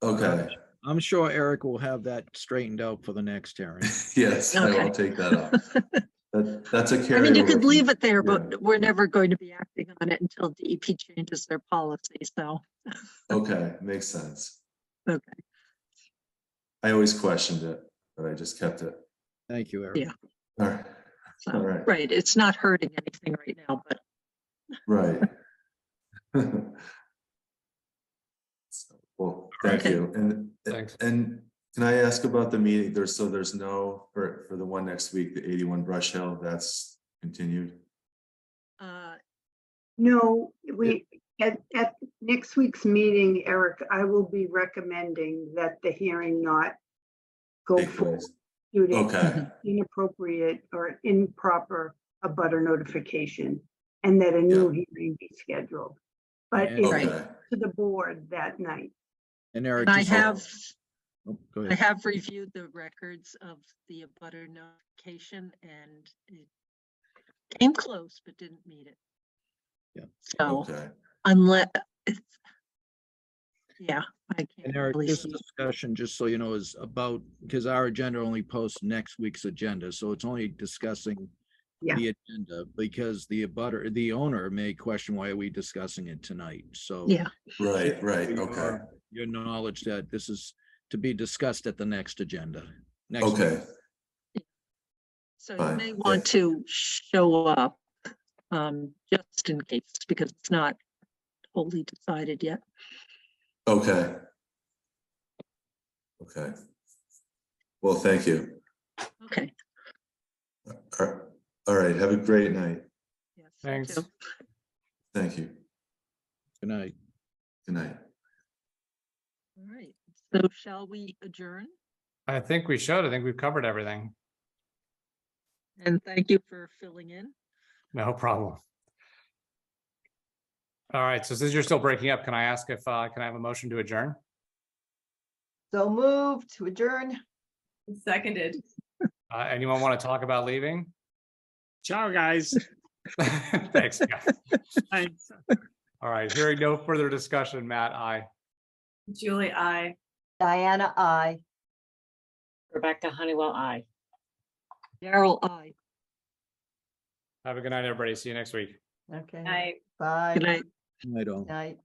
okay. I'm sure Eric will have that straightened out for the next hearing. Yes, I Okay. will take that up. That's a carryover. I mean, you could from- leave it there, yeah. but we're never going to be acting on it until DEP changes their policy. So, Okay, makes sense. okay. I always questioned it, but I just kept it. Thank you, Eric. Yeah. All right, So, all right, right. It's not hurting anything right now, but right. Well, thank Okay. you. Thanks. And can I ask about the meeting? There's no, for the one next week, the 81 Brush Hill, that's continued? No, at next week's meeting, Eric, I will be recommending that the hearing not go Take forward place. due to Okay, inappropriate or improper abutter notification, and that a new hearing be scheduled. But And- it's okay, to the board that night. And Eric, and I just- have oh, go I ahead. have reviewed the records of the abutter notification and it came close, but didn't meet it. Yeah. So okay, unless, yeah, I And can't Eric, really this see. discussion, just so you know, is about, because our agenda only posts next week's agenda, so it's only discussing Yeah. the agenda, because the owner may question why are we discussing it tonight, so. Yeah, right, your- okay, Your knowledge that this is to be discussed at the next agenda. next okay, so you Fine, may yeah. want to show up just in case, because it's not wholly decided yet. okay. Okay. Well, thank you. Okay. All right, have a great night. Yes. Thanks. too. Thank you. Good night. Good night. All right. So shall we adjourn? I think we should. I think we've covered everything. And thank you for filling in. No problem. All right, so since you're still breaking up, can I ask if, can I have a motion to adjourn? So moved to adjourn. Seconded. Anyone want to talk about leaving? Ciao, guys. Thanks. Jeff. Thanks. All right, hearing no further discussion, Matt, aye. Julie, I. Diana, I. Rebecca Honeywell, aye. Daryl, aye. Have a good night, everybody. See you next week. Okay. I. Bye. Good night. I don't. Night.